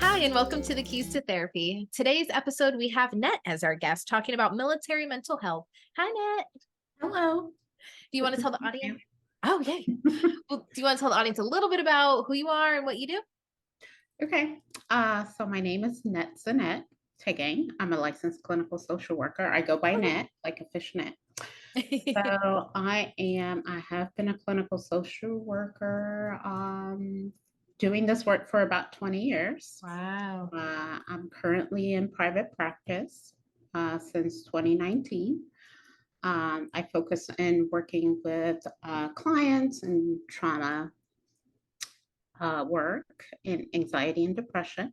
Hi, and welcome to the Keys to Therapy. Today's episode, we have Net as our guest talking about military mental health. Hi, Net. Hello. Do you Good want to to tell the meet audience? you. Oh, yay. Well, do you want to tell the audience a little bit about who you are and what you do? Okay. So my name is Netsanet Tegegn. I'm a licensed clinical social worker. I go by Okay. Net, like a fish net. I have been a clinical social worker, doing this work for about 20 years. Wow. I'm currently in private practice, since 2019. I focus in working with clients and trauma work in anxiety and depression.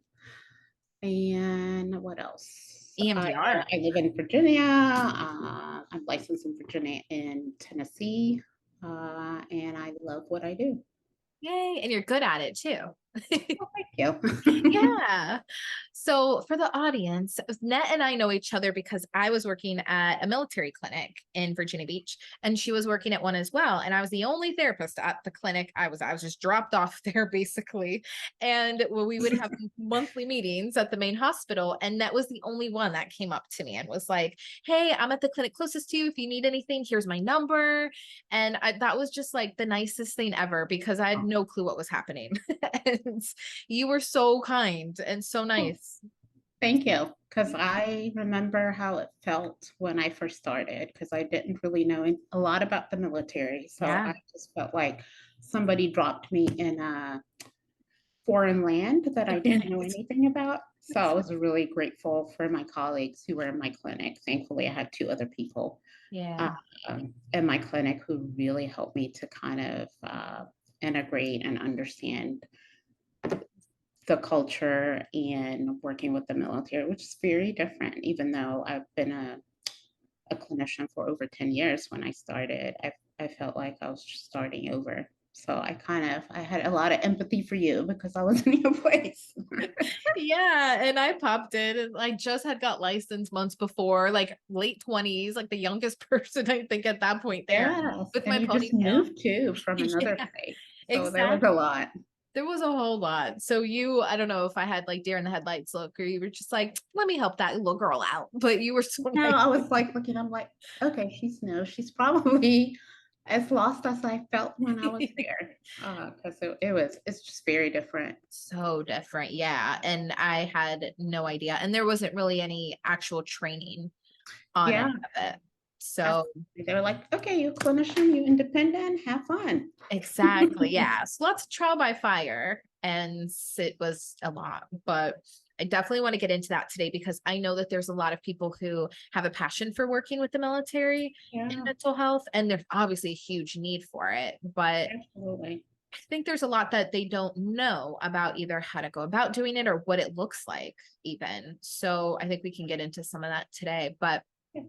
And what else? EMDR. I live in Virginia. I'm licensed in Virginia and Tennessee. And I love what I do. Yay. And you're good at it too. Oh, thank you. Yeah. So for the audience, Net and I know each other because I was working at a military clinic in Virginia Beach, and she was working at one as well. And I was the only therapist at the clinic. I was just dropped off there basically. And we would have monthly meetings at the main hospital. And Net was the only one that came up to me and was like, "Hey, I'm at the clinic closest to you. If you need anything, here's my number." And that was just like the nicest thing ever because I had no clue what was happening. And you were so kind and so Oh, nice. thank you. Because I remember how it felt when I first started, because I didn't really know a lot about the military. So Yeah. I just felt like somebody dropped me in a foreign land that I didn't know Right. anything about. So I was really grateful for my colleagues who were in my clinic. Thankfully, I had two other people Yeah. in my clinic who really helped me to kind of integrate and understand the culture and working with the military, which is very different, even though I've been a clinician for over 10 years. When I started, I felt like I was just starting over. So I had a lot of empathy for you because I was in your place. Yeah. And I popped in and I just had got licensed months before, like late 20s, like the youngest person I think at that point there Yes, with and my you just ponytail. moved too from another Yeah, place. So there was a exactly. lot. There was a whole lot. So I don't know if I had like deer in the headlights look, or you were just like, let me help that little girl out. But you were so No, nice. I was like looking, I'm like, okay, she's no, she's probably as lost as I felt when I was there. Because it's just very different. So different. Yeah. And I had no idea. And there wasn't really any actual training on Yeah, any of it. So absolutely. They were like, okay, you're a clinician, you're independent, have fun. exactly. Yeah. So lots of trial by fire. And it was a lot. But I definitely want to get into that today because I know that there's a lot of people who have a passion for working with the military in Yeah, mental health, and there's obviously a huge need for it. But absolutely. I think there's a lot that they don't know about either how to go about doing it or what it looks like, even. So I think we can get into some of that today. But Yeah.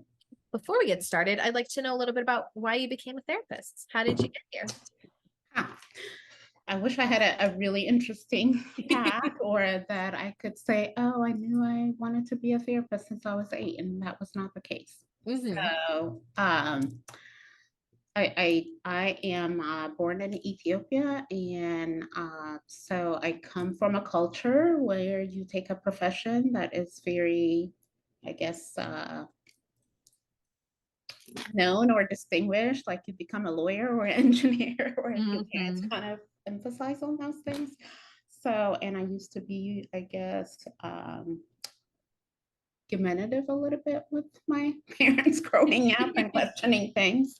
before we get started, I'd like to know a little bit about why you became a therapist. How did you get Ah, I wish I had a really interesting path, or that I could say, oh, I knew I wanted to be a therapist since I was 8, and that was not the case. here? Hmm. So, I am born in Ethiopia, and so I come from a culture where you take a profession that is very, I guess, known or distinguished, like you become a lawyer or an engineer, or your parents Hmm. kind of emphasize on those things. So, and I used to be, I guess, argumentative a little bit with my parents growing up and questioning things.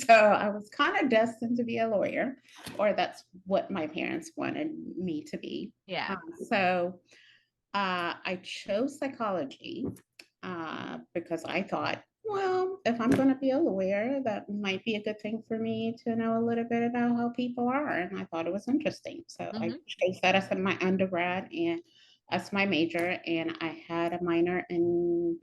So I was kind of destined to be a lawyer, or that's what my parents wanted me to be. Yeah. So I chose psychology because I thought, well, if I'm going to be a lawyer, that might be a good thing for me to know a little bit about how people are. And I thought it was interesting. So I Hmm. chose that as my undergrad and as my major. And I had a minor in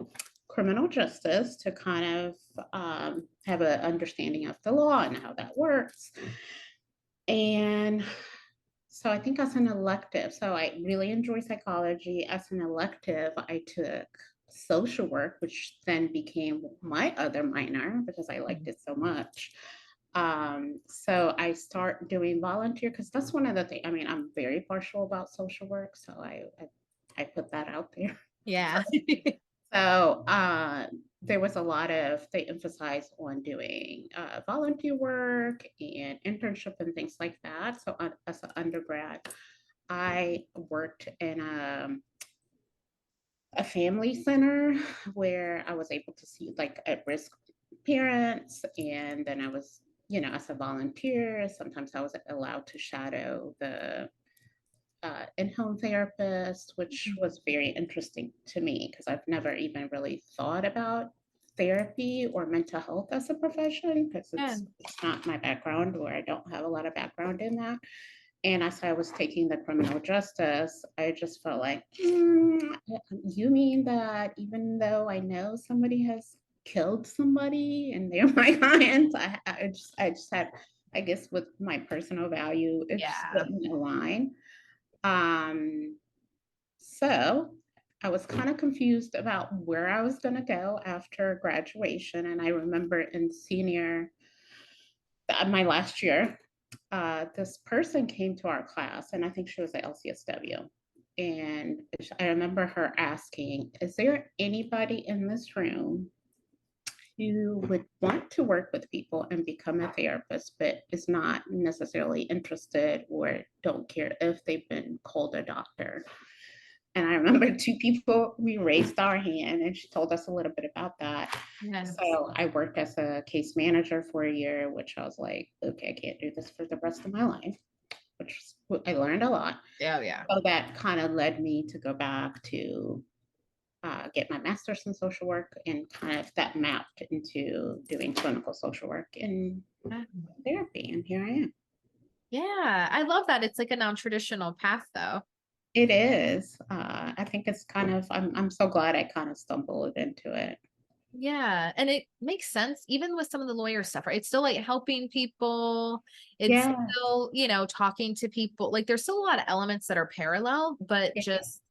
criminal justice to kind of have an understanding of the law and how that works. And so I think as an elective, so I really enjoy psychology. As an elective, I took social work, which then became my other minor because I liked it so much. So I start doing volunteer because that's one of the things. I mean, I'm very partial about social work, so I I put that out there. Yeah. So there was a lot of, they emphasized on doing volunteer work and internship and things like that. So as an undergrad, I worked in a family center where I was able to see like at-risk parents. And then I was, as a volunteer, sometimes I was allowed to shadow the in-home therapist, which was very interesting to me because I've never even really thought about therapy or mental health as a profession because Yeah. it's not my background, or I don't have a lot of background in that. And as I was taking the criminal justice, I just felt like, you mean that even though I know somebody has killed somebody and they're my clients, I just had, I guess, with my personal value, it just Yeah. didn't align. Um, so I was kind of confused about where I was going to go after graduation. And I remember in my last year, this person came to our class, and I think she was at LCSW. And I remember her asking, is there anybody in this room who would want to work with people and become a therapist, but is not necessarily interested or don't care if they've been called a doctor? And I remember two people, we raised our hand, and she told us a little bit about that. Yes. So I worked as a case manager for a year, which I was like, okay, I can't do this for the rest of my life, which I learned a lot. Oh, yeah. So that kind of led me to go back to get my master's in social work, and kind of that mapped into doing clinical social work and therapy. And here I am. Yeah. I love that. It's like a non-traditional path though. It is. I think it's kind of, I'm so glad I kind of stumbled into it. Yeah. And it makes sense, even with some of the lawyer stuff, right? It's still like helping people. It's Yeah. still, talking to people. Like there's still a lot of elements that are parallel, but Yeah. just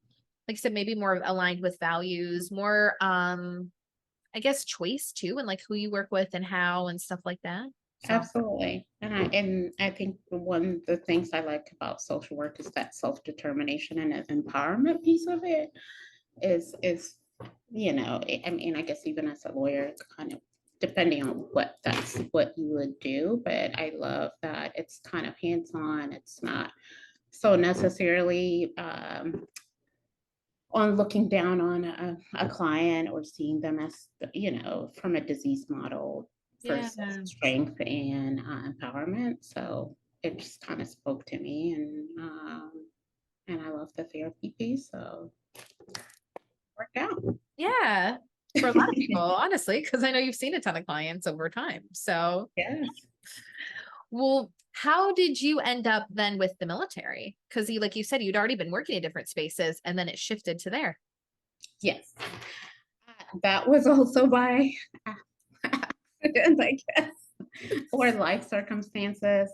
like I said, maybe more aligned with values, more I guess choice too, and like who you work with and how and stuff like that. So Absolutely. And I think one of the things I like about social work is that self-determination and an empowerment piece of it is I mean, I guess even as a lawyer, kind of depending on what you would do, but I love that it's kind of hands-on. It's not so necessarily on looking down on a client or seeing them as, from a disease model yeah. versus strength and empowerment. So it just kind of spoke to me, and I love the therapy piece, so it worked out. Yeah. For a lot of people, honestly, because I know you've seen a ton of clients over time. So, Yes. well, how did you end up then with the military? Because like you said, you'd already been working in different spaces and then it shifted to there. Yes. That was also by accident, I guess, or life circumstances.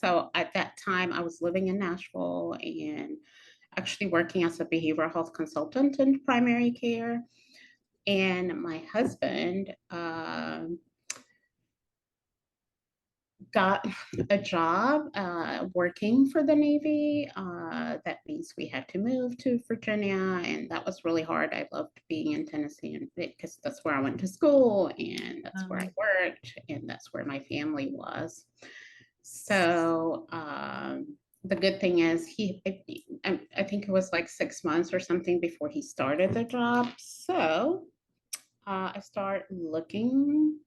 So at that time, I was living in Nashville and actually working as a behavioral health consultant in primary care. And my husband got a job working for the Navy. That means we had to move to Virginia, and that was really hard. I loved being in Tennessee, and because that's where I went to school, and that's where I worked, and that's where my family was. So the good thing is I think it was like 6 months or something before he started the job. So I started looking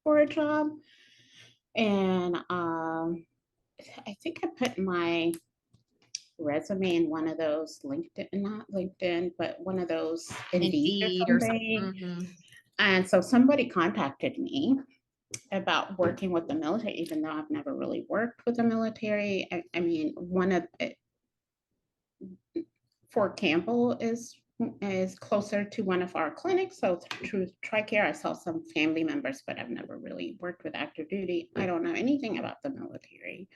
for a job, and I think I put my resume in one of those LinkedIn, not LinkedIn, but one of those Indeed or Indeed or something. something. Mhm. And so somebody contacted me about working with the military, even though I've never really worked with the military. I mean, Fort Campbell is closer to one of our clinics. So through TRICARE, I saw some family members, but I've never really worked with active duty. I don't know anything about the military.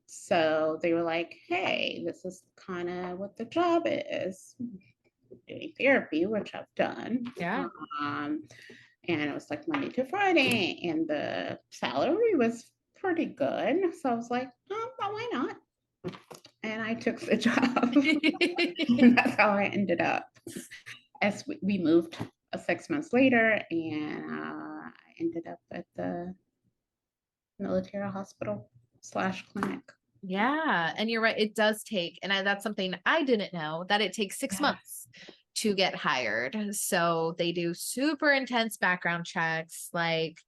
So they were like, hey, this is kind of what the job is, doing therapy, which I've done. Yeah. Um, and it was like Monday to Friday, and the salary was pretty good. So I was like, oh, well, why not? and I took the job. And that's how I ended up. As we moved 6 months later, and I ended up at the military hospital slash clinic. Yeah, and you're right. It does take, and that's something I didn't know, that it takes six Yeah. months to get hired. So they do super intense background checks, like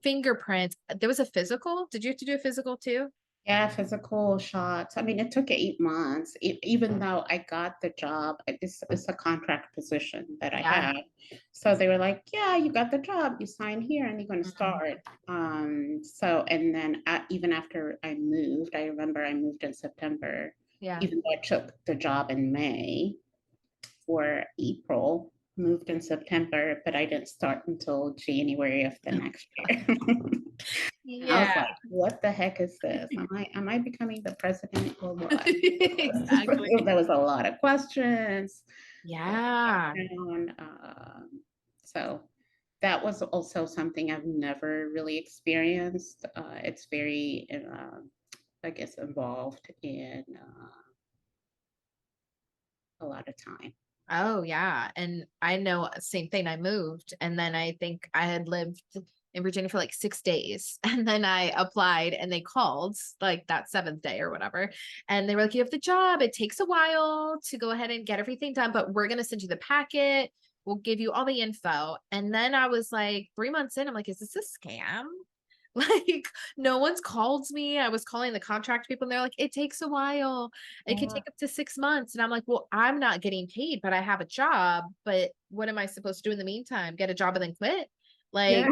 fingerprints. There was a physical. Did you have to do a physical too? Yeah, physical shots. I mean, it took 8 months, even though I got the job. It's a contract position that I Yeah. had. So they were like, yeah, you got the job. You sign here and you're going to Mhm. start. So, and then even after I moved, I remember I moved in September, Yeah. even though I took the job in May for April, moved in September, but I didn't start until January of the next year. And I was Yeah. like, what the heck is this? Am I becoming the president or what? Exactly. There was a lot of questions, a lot Yeah. of background. So that was also something I've never really experienced. It's very, I guess, involved in a lot of time. Oh yeah. And I know same thing. I moved and then I think I had lived in Virginia for like 6 days. And then I applied and they called like that seventh day or whatever. And they were like, you have the job. It takes a while to go ahead and get everything done, but we're gonna send you the packet. We'll give you all the info. And then I was like 3 months in, I'm like, is this a scam? Like no one's called me. I was calling the contract people and they're like, it takes a while. It could Yeah. take up to 6 months. And I'm like, well, I'm not getting paid, but I have a job. But what am I supposed to do in the meantime? Get a job and then quit? Yeah.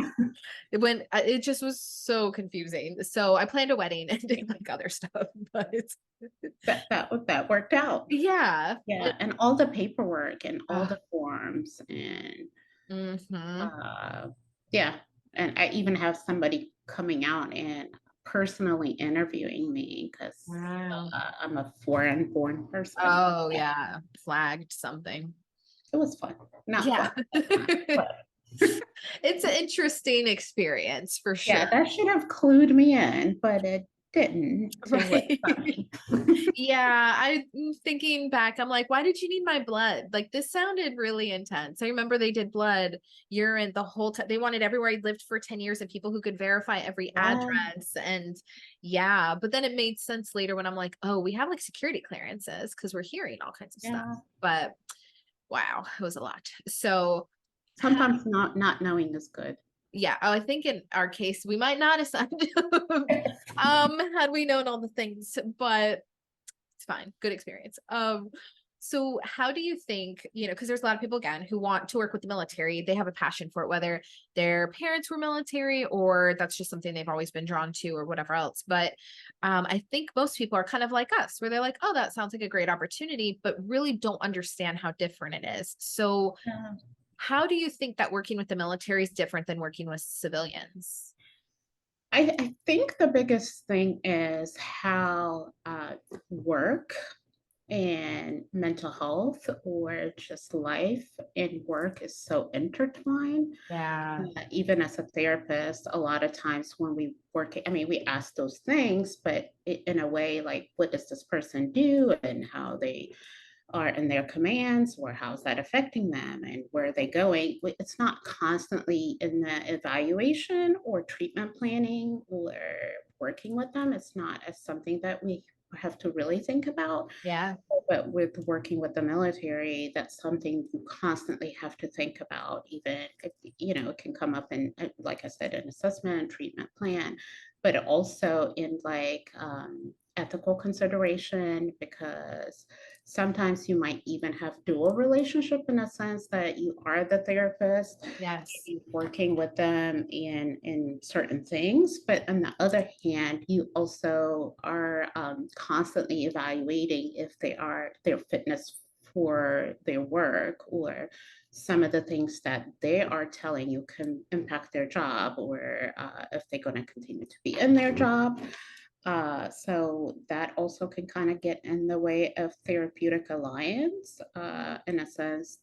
Like it just was so confusing. So I planned a wedding and did like other stuff, but That worked out. yeah. Yeah. And all the paperwork and all Uh, the forms and mhm. Uh, yeah, and I even have somebody coming out and personally interviewing me because Wow. I'm a foreign born person. Oh yeah. Flagged something. It was fun, not Yeah. fun, but It's an interesting experience for yeah, sure. that should have clued me in, but it didn't to what's Right. coming. Yeah, I'm thinking back, I'm like, why did you need my blood? Like this sounded really intense. I remember they did blood, urine, the whole time. They wanted everywhere I lived for 10 years and people who could verify every Yeah, address. And yeah, but then it made sense later when I'm like, oh, we have like security clearances because we're hearing all kinds of stuff. yeah. But wow, it was a lot. So Sometimes not knowing is good. yeah, I think in our case, we might not have signed had we known all the things, but it's fine. Good experience. So how do you think, because there's a lot of people again who want to work with the military, they have a passion for it, whether their parents were military or that's just something they've always been drawn to or whatever else. But I think most people are kind of like us, where they're like, oh, that sounds like a great opportunity, but really don't understand how different it is. So Yeah. how do you think that working with the military is different than working with civilians? I think the biggest thing is how work and mental health or just life and work is so intertwined. Yeah. Even as a therapist, a lot of times when we work, I mean, we ask those things, but in a way, like, what does this person do and how they are in their commands, or how's that affecting them and where are they going? It's not constantly in the evaluation or treatment planning or working with them. It's not as something that we have to really think about. Yeah. But with working with the military, that's something you constantly have to think about, even if, it can come up in, like I said, an assessment, treatment plan, but also in like ethical consideration, because sometimes you might even have dual relationship in a sense that you are the therapist Yes. working with them in certain things, but on the other hand, you also are constantly evaluating if their fitness for their work, or some of the things that they are telling you can impact their job, or if they're going to continue to be in their job. So that also can kind of get in the way of therapeutic alliance, in a sense.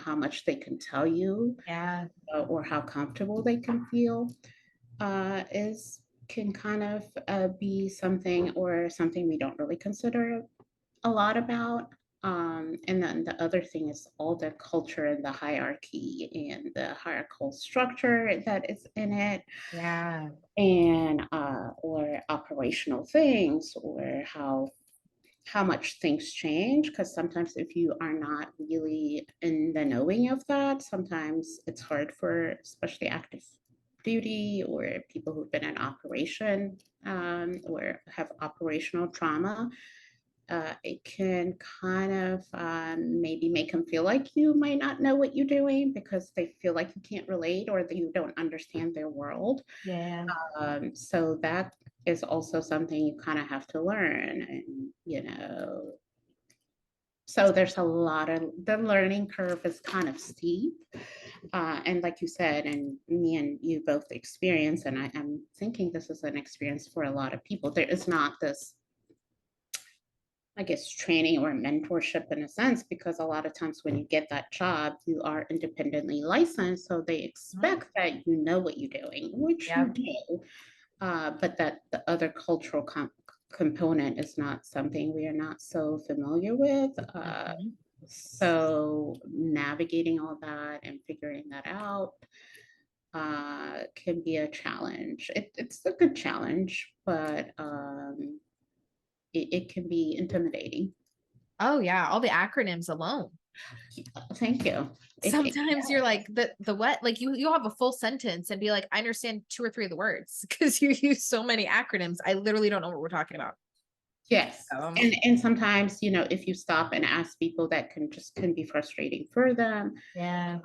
How much they can tell you, Yeah. or how comfortable they can feel, is can kind of be something or something we don't really consider a lot about. And then the other thing is all the culture and the hierarchy and the hierarchical structure that is in it, Yeah. and or operational things, or how much things change. Because sometimes if you are not really in the knowing of that, sometimes it's hard for especially active duty or people who've been in operation, or have operational trauma. It can kind of maybe make them feel like you might not know what you're doing because they feel like you can't relate or that you don't understand their world. Yeah. So that is also something you kind of have to learn, and so there's a lot of the learning curve is kind of steep. And like you said, and me and you both experience, and I'm thinking this is an experience for a lot of people. There is not this, I guess, training or mentorship in a sense, because a lot of times when you get that job, you are independently licensed. So they Mhm. expect that you know what you're doing, which you Yep. do. But that the other cultural component is not something we are not so familiar with. Mhm. So navigating all that and figuring that out can be a challenge. It's a good challenge, but it can be intimidating. Oh yeah, all the acronyms alone. Thank you. Sometimes you're like the what? Like you have a full sentence and be like, I understand two or three of the words because you use so many acronyms. I literally don't know what we're talking about. Yes. Um, And sometimes, if you stop and ask people, that can be frustrating for them. yeah.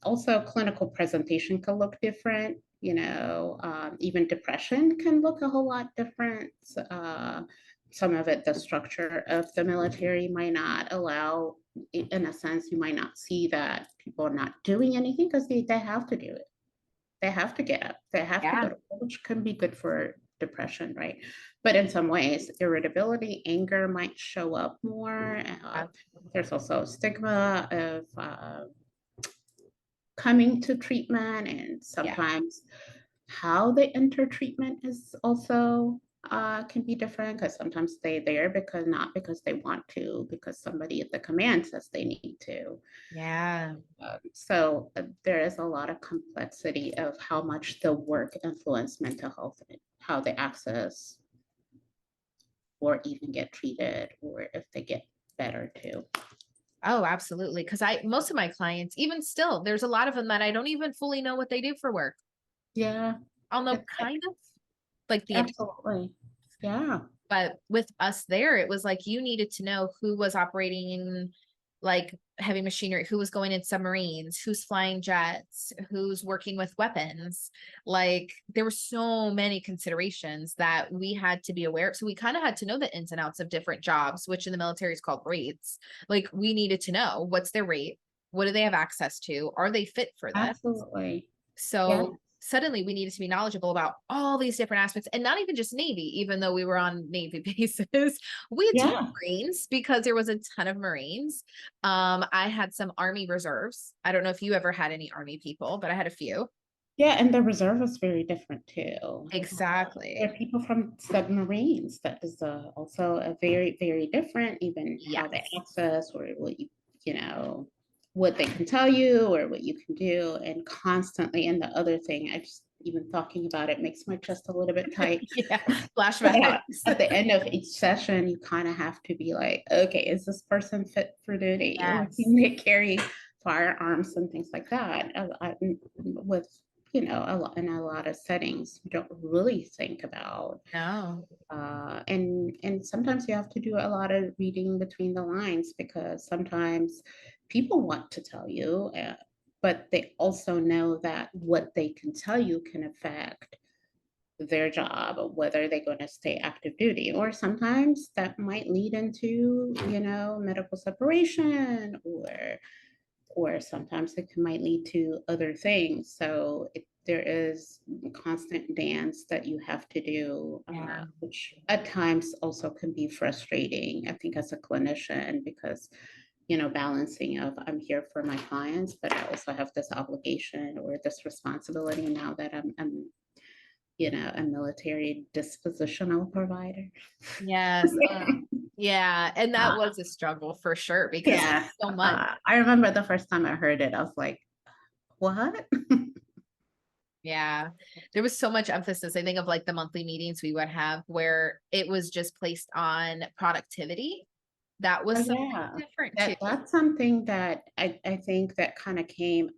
Also, clinical presentation can look different. Even depression can look a whole lot different. Some of it, the structure of the military might not allow, in a sense, you might not see that people are not doing anything because they have to do it. They have to get up. They have to go Yeah. to work, which can be good for depression, right? But in some ways, irritability, anger might show up more. Yeah. There's also a stigma of coming to treatment, and Yeah. sometimes how they enter treatment is also can be different, because sometimes they there because not because they want to, because somebody at the command says they need to. Yeah. So there is a lot of complexity of how much the work influence mental health, and how they access or even get treated, or if they get better too. Oh, absolutely. Because most of my clients, even still, there's a lot of them that I don't even fully know what they do for work. Yeah, I'll know it, kind of like the absolutely. Yeah, but with us there, it was like you needed to know who was operating in like heavy machinery, who was going in submarines, who's flying jets, who's working with weapons. Like there were so many considerations that we had to be aware of. So we kind of had to know the ins and outs of different jobs, which in the military is called rates. Like we needed to know what's their rate, what do they have access to, are they fit for this? absolutely. Yeah, So suddenly we needed to be knowledgeable about all these different aspects, and not even just Navy, even though we were on Navy bases. We had to know yeah, Marines because there was a ton of Marines. I had some Army reserves. I don't know if you ever had any Army people, but I had a few. yeah. And the reserve is very different too. There Exactly. are people from submarines. That is also a very, very different, even how they Yes. access, or what what they can tell you or what you can do, and constantly. And the other thing, I just even talking about it makes my chest a little bit tight. Yeah. But Flashbacks. at the end of each session, you kind of have to be like, okay, is this person fit for duty, or Yes. can they carry firearms and things like that? With a lot in a lot of settings, you don't really think about. No. And sometimes you have to do a lot of reading between the lines, because sometimes people want to tell you, but they also know that what they can tell you can affect their job, whether they're going to stay active duty, or sometimes that might lead into, medical separation, or sometimes it might lead to other things. So there is constant dance that you have to do, Yeah. which at times also can be frustrating, I think, as a clinician, because balancing of, I'm here for my clients, but I also have this obligation or this responsibility now that I'm a military dispositional provider. Yes. Yeah. And that Uh, was a struggle for sure because yeah, there's so much. I remember the first time I heard it, I was like, what? Yeah. There was so much emphasis. I think of like the monthly meetings we would have where it was just placed on productivity. That Oh, was something yeah, different too. that's something that I think that kind of came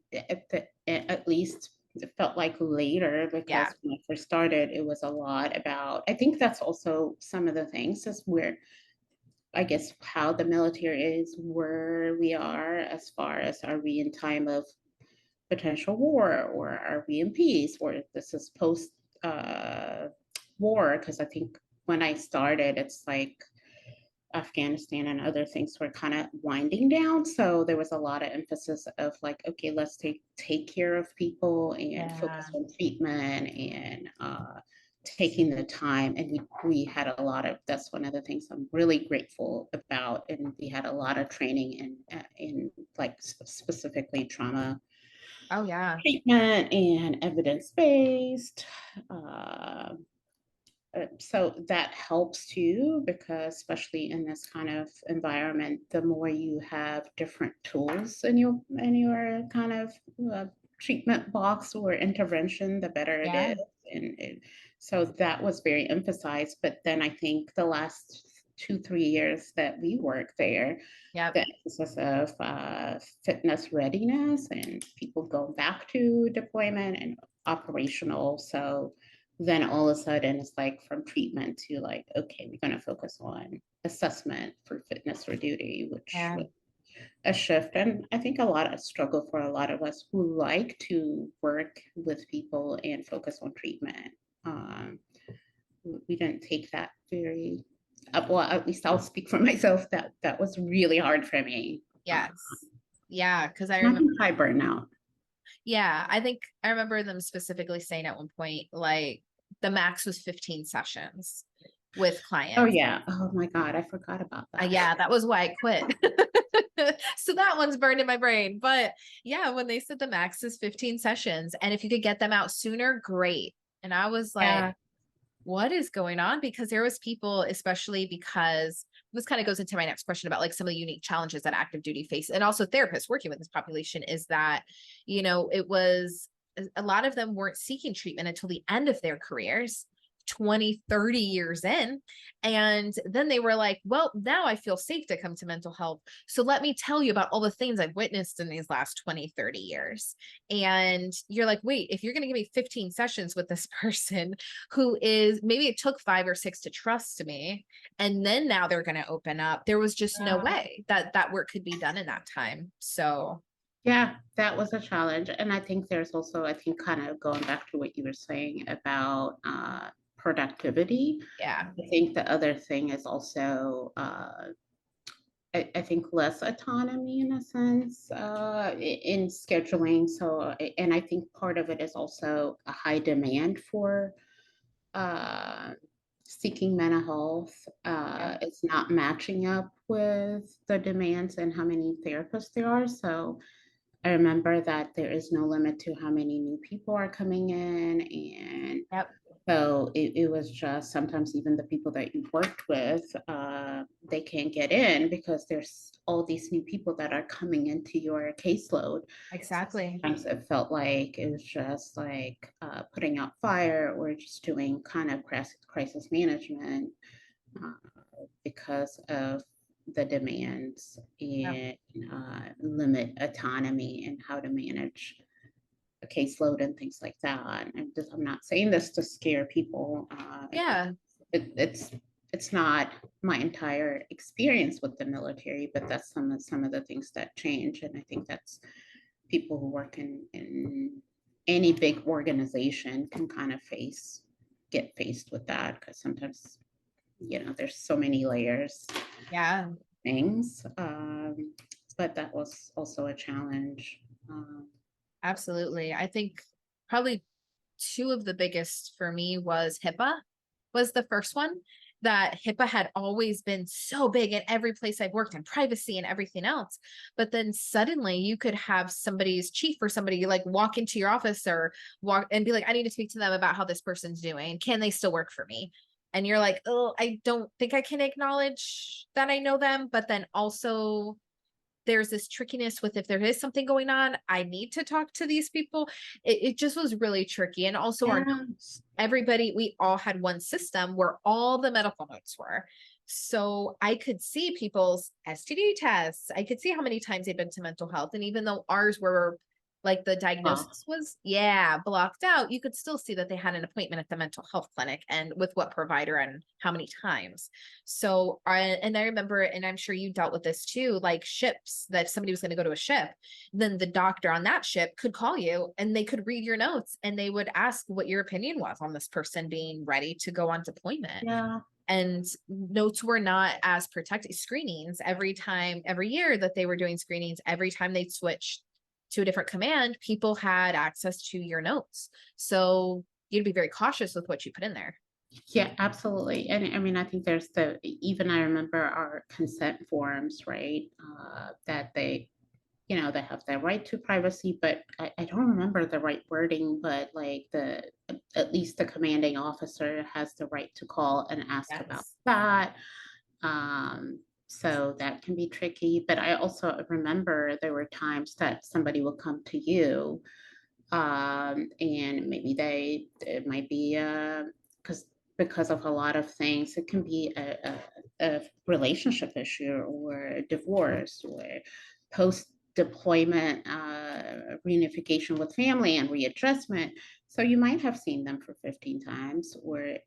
at least it felt like later, Yeah. because when I first started, it was a lot about, I think that's also some of the things is where, I guess, how the military is, where we are as far as, are we in time of potential war, or are we in peace, or this is post uh, war? Because I think when I started, it's like Afghanistan and other things were kind of winding down. So there was a lot of emphasis of like, okay, let's take care of people and Yeah. focus on treatment and taking the time. And we had a lot of, that's one of the things I'm really grateful about. And we had a lot of training in like specifically trauma Oh yeah. treatment and evidence-based. Uh, so that helps too, because especially in this kind of environment, the more you have different tools in your kind of uh, treatment box or intervention, the better it Yeah. is. So that was very emphasized. But then I think the last 2, 3 years that we worked there, Yep. the emphasis of fitness readiness and people going back to deployment and operational. So then all of a sudden it's like from treatment to like, okay, we're going to focus on assessment for fitness for duty, which Yeah. was a shift. And I think a lot of struggle for a lot of us who like to work with people and focus on treatment. Um, we didn't take that very, well, at least I'll speak for myself, that that was really hard for me. Yes. Yeah. Cause I I remember, think high burnout. yeah, I think I remember them specifically saying at one point, like the max was 15 sessions with Oh clients. yeah. Oh my God. I forgot about that. Yeah, that was why I quit. So that one's burned in my brain. But yeah, when they said the max is 15 sessions, and if you could get them out sooner, great. And I was like, Yeah. what is going on? Because there was people, especially because this kind of goes into my next question about like some of the unique challenges that active duty face, and also therapists working with this population, is that, it was a lot of them weren't seeking treatment until the end of their careers, 20, 30 years in. And then they were like, well, now I feel safe to come to mental health. So let me tell you about all the things I've witnessed in these last 20, 30 years. And you're like, wait, if you're going to give me 15 sessions with this person who is, maybe it took 5 or 6 to trust me, and then now they're going to open up, there was just no way that that work could be done in that time. So Yeah, that was a challenge. And I think there's also, I think, kind of going back to what you were saying about productivity. yeah. I think the other thing is also, I think, less autonomy in a sense in scheduling. So, and I think part of it is also a high demand for uh, seeking mental health. Yeah. It's not matching up with the demands and how many therapists there are. So, I remember that there is no limit to how many new people are coming in. And Yep. so it was just sometimes even the people that you worked with, they can't get in because there's all these new people that are coming into your caseload. So Exactly. sometimes it felt like it was just like putting out fire or just doing kind of crisis management because of the demands Yep. and limit autonomy and how to manage a caseload and things like that. I'm not saying this to scare people. Yeah. It's not my entire experience with the military, but that's some of the things that change. And I think that's people who work in any big organization can kind of get faced with that, because sometimes there's so many layers Yeah. things. But that was also a challenge. Absolutely. I think probably two of the biggest for me was HIPAA was the first one. that HIPAA had always been so big in every place I've worked, and privacy and everything else. But then suddenly you could have somebody's chief or somebody like walk into your office or walk and be like, I need to speak to them about how this person's doing. Can they still work for me? And you're like, oh, I don't think I can acknowledge that I know them. But then also there's this trickiness with if there is something going on, I need to talk to these people. It just was really tricky. And also our Yeah. notes, everybody, we all had one system where all the medical notes were. So I could see people's STD tests. I could see how many times they'd been to mental health. And even though ours were like the Wow. diagnosis was, yeah, blocked out, you could still see that they had an appointment at the mental health clinic and with what provider and how many times. So and I remember, and I'm sure you dealt with this too, like ships that if somebody was going to go to a ship, then the doctor on that ship could call you and they could read your notes and they would ask what your opinion was on this person being ready to go on deployment. Yeah. And notes were not as protected. Screenings every time, every year that they were doing screenings, every time they switched to a different command, people had access to your notes. So you'd be very cautious with what you put in there. Yeah, absolutely. And I mean, I think there's even I remember our consent forms, right? That they have the right to privacy, but I don't remember the right wording, but like at least the commanding officer has the right to call and ask about Yes. that. So that can be tricky. But I also remember there were times that somebody would come to you, and maybe it might be because of a lot of things, it can be a relationship issue or a divorce or post deployment reunification with family and readjustment. So you might have seen them for 15 times or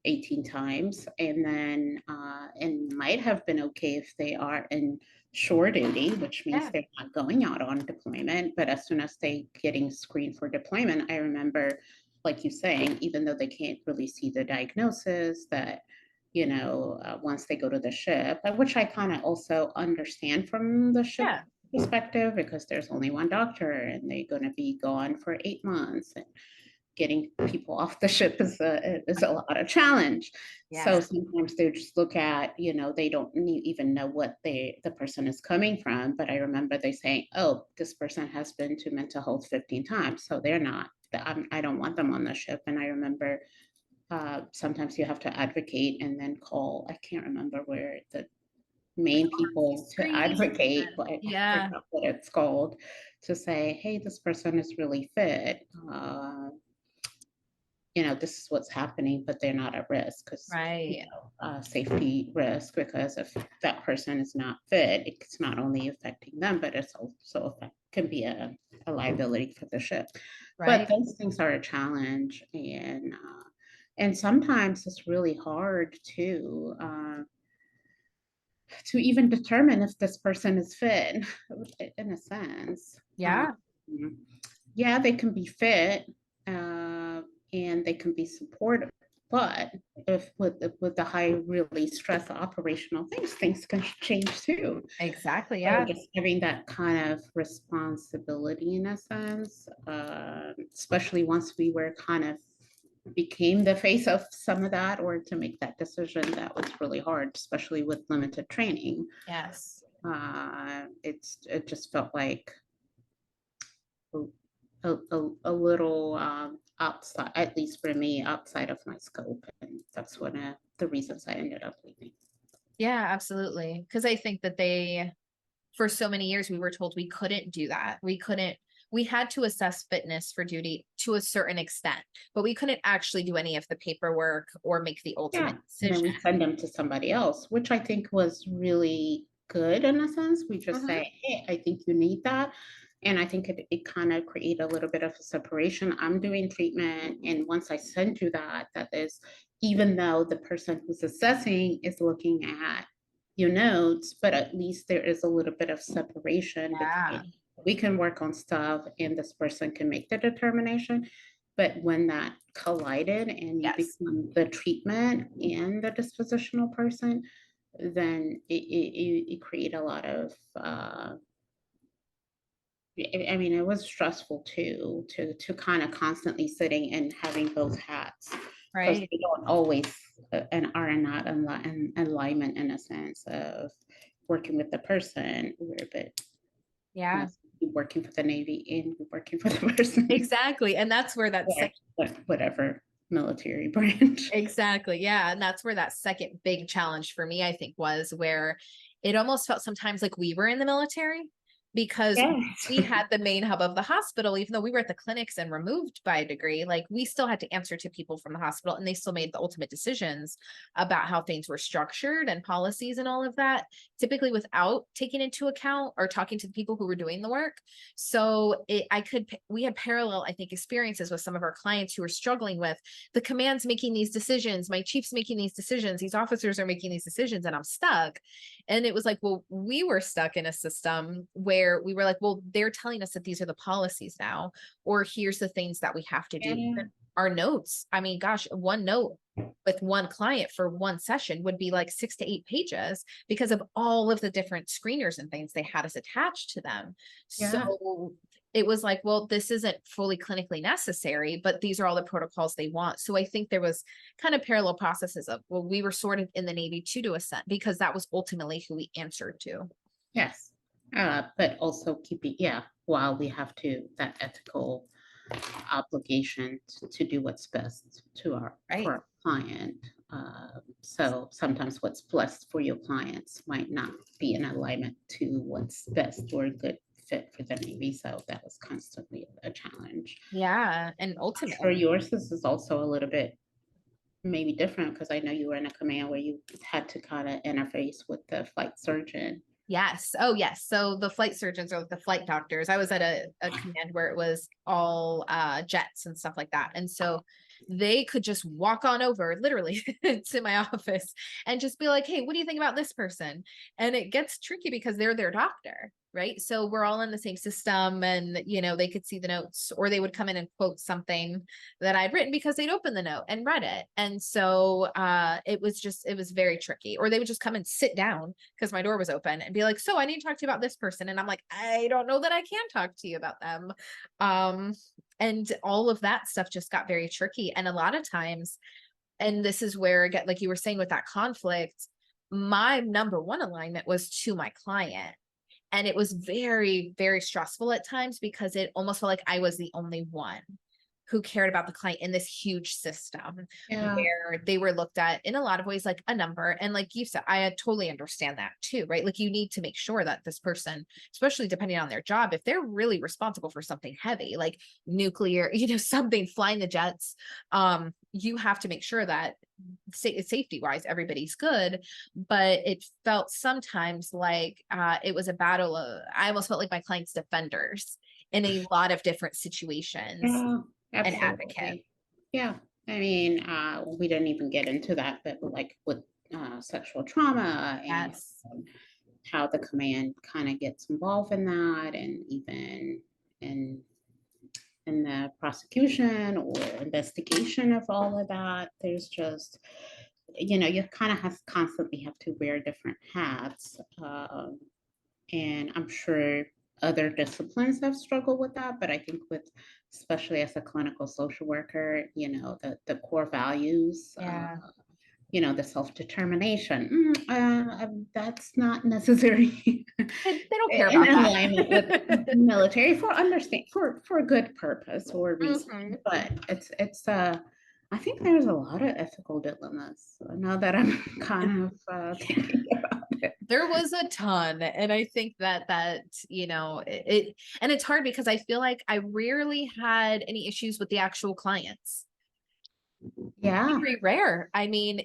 18 times, and then and might have been okay if they are in shore duty, which means Yeah. they're not going out on deployment. But as soon as they getting screened for deployment, I remember, like you saying, even though they can't really see the diagnosis, that once they go to the ship, which I kind of also understand from the ship Yeah. perspective, because there's only one doctor and they're going to be gone for 8 months, and getting people off the ship is a lot of challenge. So Yes. sometimes they just look at, they don't even know what the person is coming from. But I remember they saying, oh, this person has been to mental health 15 times, so they're not. I don't want them on the ship. And I remember sometimes you have to advocate and then call. I can't remember where the Like main honesty people to screening. advocate, but I Yeah. forgot what it's called, to say, hey, this person is really fit. This is what's happening, but they're not at risk because, Right. safety risk, because if that person is not fit, it's not only affecting them, but it's also can be a liability for the ship. But Right. those things are a challenge, and sometimes it's really hard to even determine if this person is fit, in a sense. Yeah. Yeah, they can be fit, uh, and they can be supportive, but if with the high really stress operational things can change too. Exactly. So Yeah. just having that kind of responsibility in a sense, especially once we were kind of became the face of some of that, or to make that decision, that was really hard, especially with limited training. Yes. It just felt like a little outside, at least for me, outside of my scope. And that's one of the reasons I ended up leaving. Yeah, absolutely. Because I think that for so many years, we were told we couldn't do that. We had to assess fitness for duty to a certain extent, but we couldn't actually do any of the paperwork or make the Yeah. ultimate And then decision. we send them to somebody else, which I think was really good in a sense. We just Mhm. say, hey, I think you need that. And I think it kind of create a little bit of a separation. I'm doing treatment. And once I send you that is, even though the person who's assessing is looking at your notes, but at least there is a little bit of separation Yeah. between, we can work on stuff and this person can make the determination. But when that collided and you Yes. become the treatment and the dispositional person, then it create a lot of I mean, it was stressful too, to kind of constantly sitting and having both hats because Right. they don't always and are not in alignment in a sense of working with the person. We're a bit, Yeah, you're working for the Navy and you're working for the person, exactly. And that's where that yeah, whatever military branch. exactly. Yeah. And that's where that second big challenge for me, I think, was where it almost felt sometimes like we were in the military because Yes. we had the main hub of the hospital, even though we were at the clinics and removed by a degree, like we still had to answer to people from the hospital and they still made the ultimate decisions about how things were structured and policies and all of that, typically without taking into account or talking to the people who were doing the work. So we had parallel, I think, experiences with some of our clients who were struggling with the command's making these decisions, my chief's making these decisions, these officers are making these decisions, and I'm stuck. And it was like, well, we were stuck in a system where we were like, well, they're telling us that these are the policies now, or here's the things that we have to do. Yeah. Our notes, I mean, gosh, one note with one client for one session would be like 6 to 8 pages because of all of the different screeners and things they had us attached to them. Yeah. So it was like, well, this isn't fully clinically necessary, but these are all the protocols they want. So I think there was kind of parallel processes of, well, we were sort of in the Navy too, to a sense, because that was ultimately who we answered to. Yes. But also keeping, yeah, while we have to, that ethical obligation to do what's best for Right. our client. So sometimes what's best for your clients might not be in alignment to what's best or a good fit for the Navy. So that was constantly a challenge. Yeah. And I'm sure ultimately, yours is also a little bit maybe different because I know you were in a command where you had to kind of interface with the flight surgeon. yes. Oh, yes. So the flight surgeons or the flight doctors, I was at a command where it was all jets and stuff like that. And so they could just walk on over literally to my office and just be like, hey, what do you think about this person? And it gets tricky because they're their doctor, right? So we're all in the same system and, they could see the notes or they would come in and quote something that I'd written because they'd opened the note and read it. And so it was very tricky. Or they would just come and sit down because my door was open and be like, so I need to talk to you about this person. And I'm like, I don't know that I can talk to you about them. Um, and all of that stuff just got very tricky. And a lot of times, and this is where, again, like you were saying with that conflict, my number one alignment was to my client. And it was very, very stressful at times because it almost felt like I was the only one who cared about the client in this huge system Yeah. where they were looked at in a lot of ways like a number. And like you said, I totally understand that too, right? Like you need to make sure that this person, especially depending on their job, if they're really responsible for something heavy, like nuclear, something flying the jets, you have to make sure that safety wise everybody's good. But it felt sometimes like it was a battle of, I almost felt like my clients defenders in a lot of different situations, Yeah, an advocate. absolutely. Yeah, I mean, we didn't even get into that, but like with sexual trauma and Yes. how the command kind of gets involved in that, and even in the prosecution or investigation of all of that, there's just, you kind of have constantly have to wear different hats. And I'm sure other disciplines have struggled with that, but I think with, especially as a clinical social worker, the core values, Yeah. the self-determination, that's not necessarily They don't care in about that. alignment with military for a good purpose or reason. Mhm. But it's I think there's a lot of ethical dilemmas now that I'm kind of thinking about it. There was a ton. And I think and it's hard because I feel like I rarely had any issues with the actual clients. Yeah. Very rare. I mean,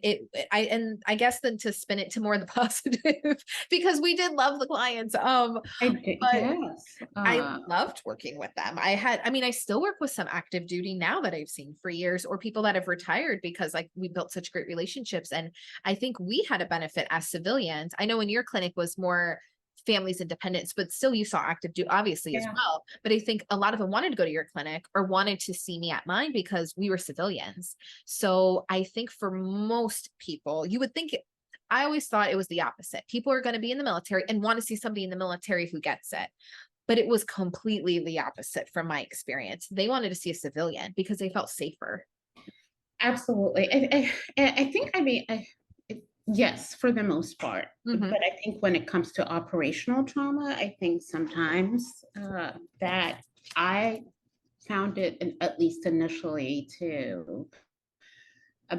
and I guess then to spin it to more the positive because we did love the clients. But Yes. I loved working with them. I mean, I still work with some active duty now that I've seen for years or people that have retired because like we built such great relationships. And I think we had a benefit as civilians. I know in your clinic was more families and dependents, but still you saw active duty obviously as Yeah. well. But I think a lot of them wanted to go to your clinic or wanted to see me at mine because we were civilians. So I think for most people, you would think I always thought it was the opposite. People are going to be in the military and want to see somebody in the military who gets it. But it was completely the opposite from my experience. They wanted to see a civilian because they felt safer. Absolutely. I think, yes, for the most part. Mhm. But I think when it comes to operational trauma, I think sometimes that I found it, at least initially, to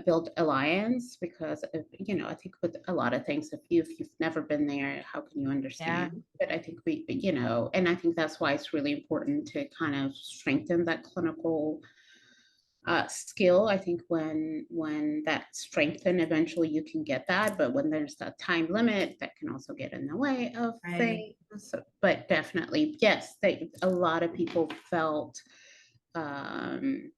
build alliance because I think with a lot of things, if you've never been there, how can you Yeah. understand? But I think and I think that's why it's really important to kind of strengthen that clinical skill. I think when that strengthen, eventually you can get that, but when there's a time limit, that can also get in the way of Right. things. But definitely, yes, a lot of people felt um,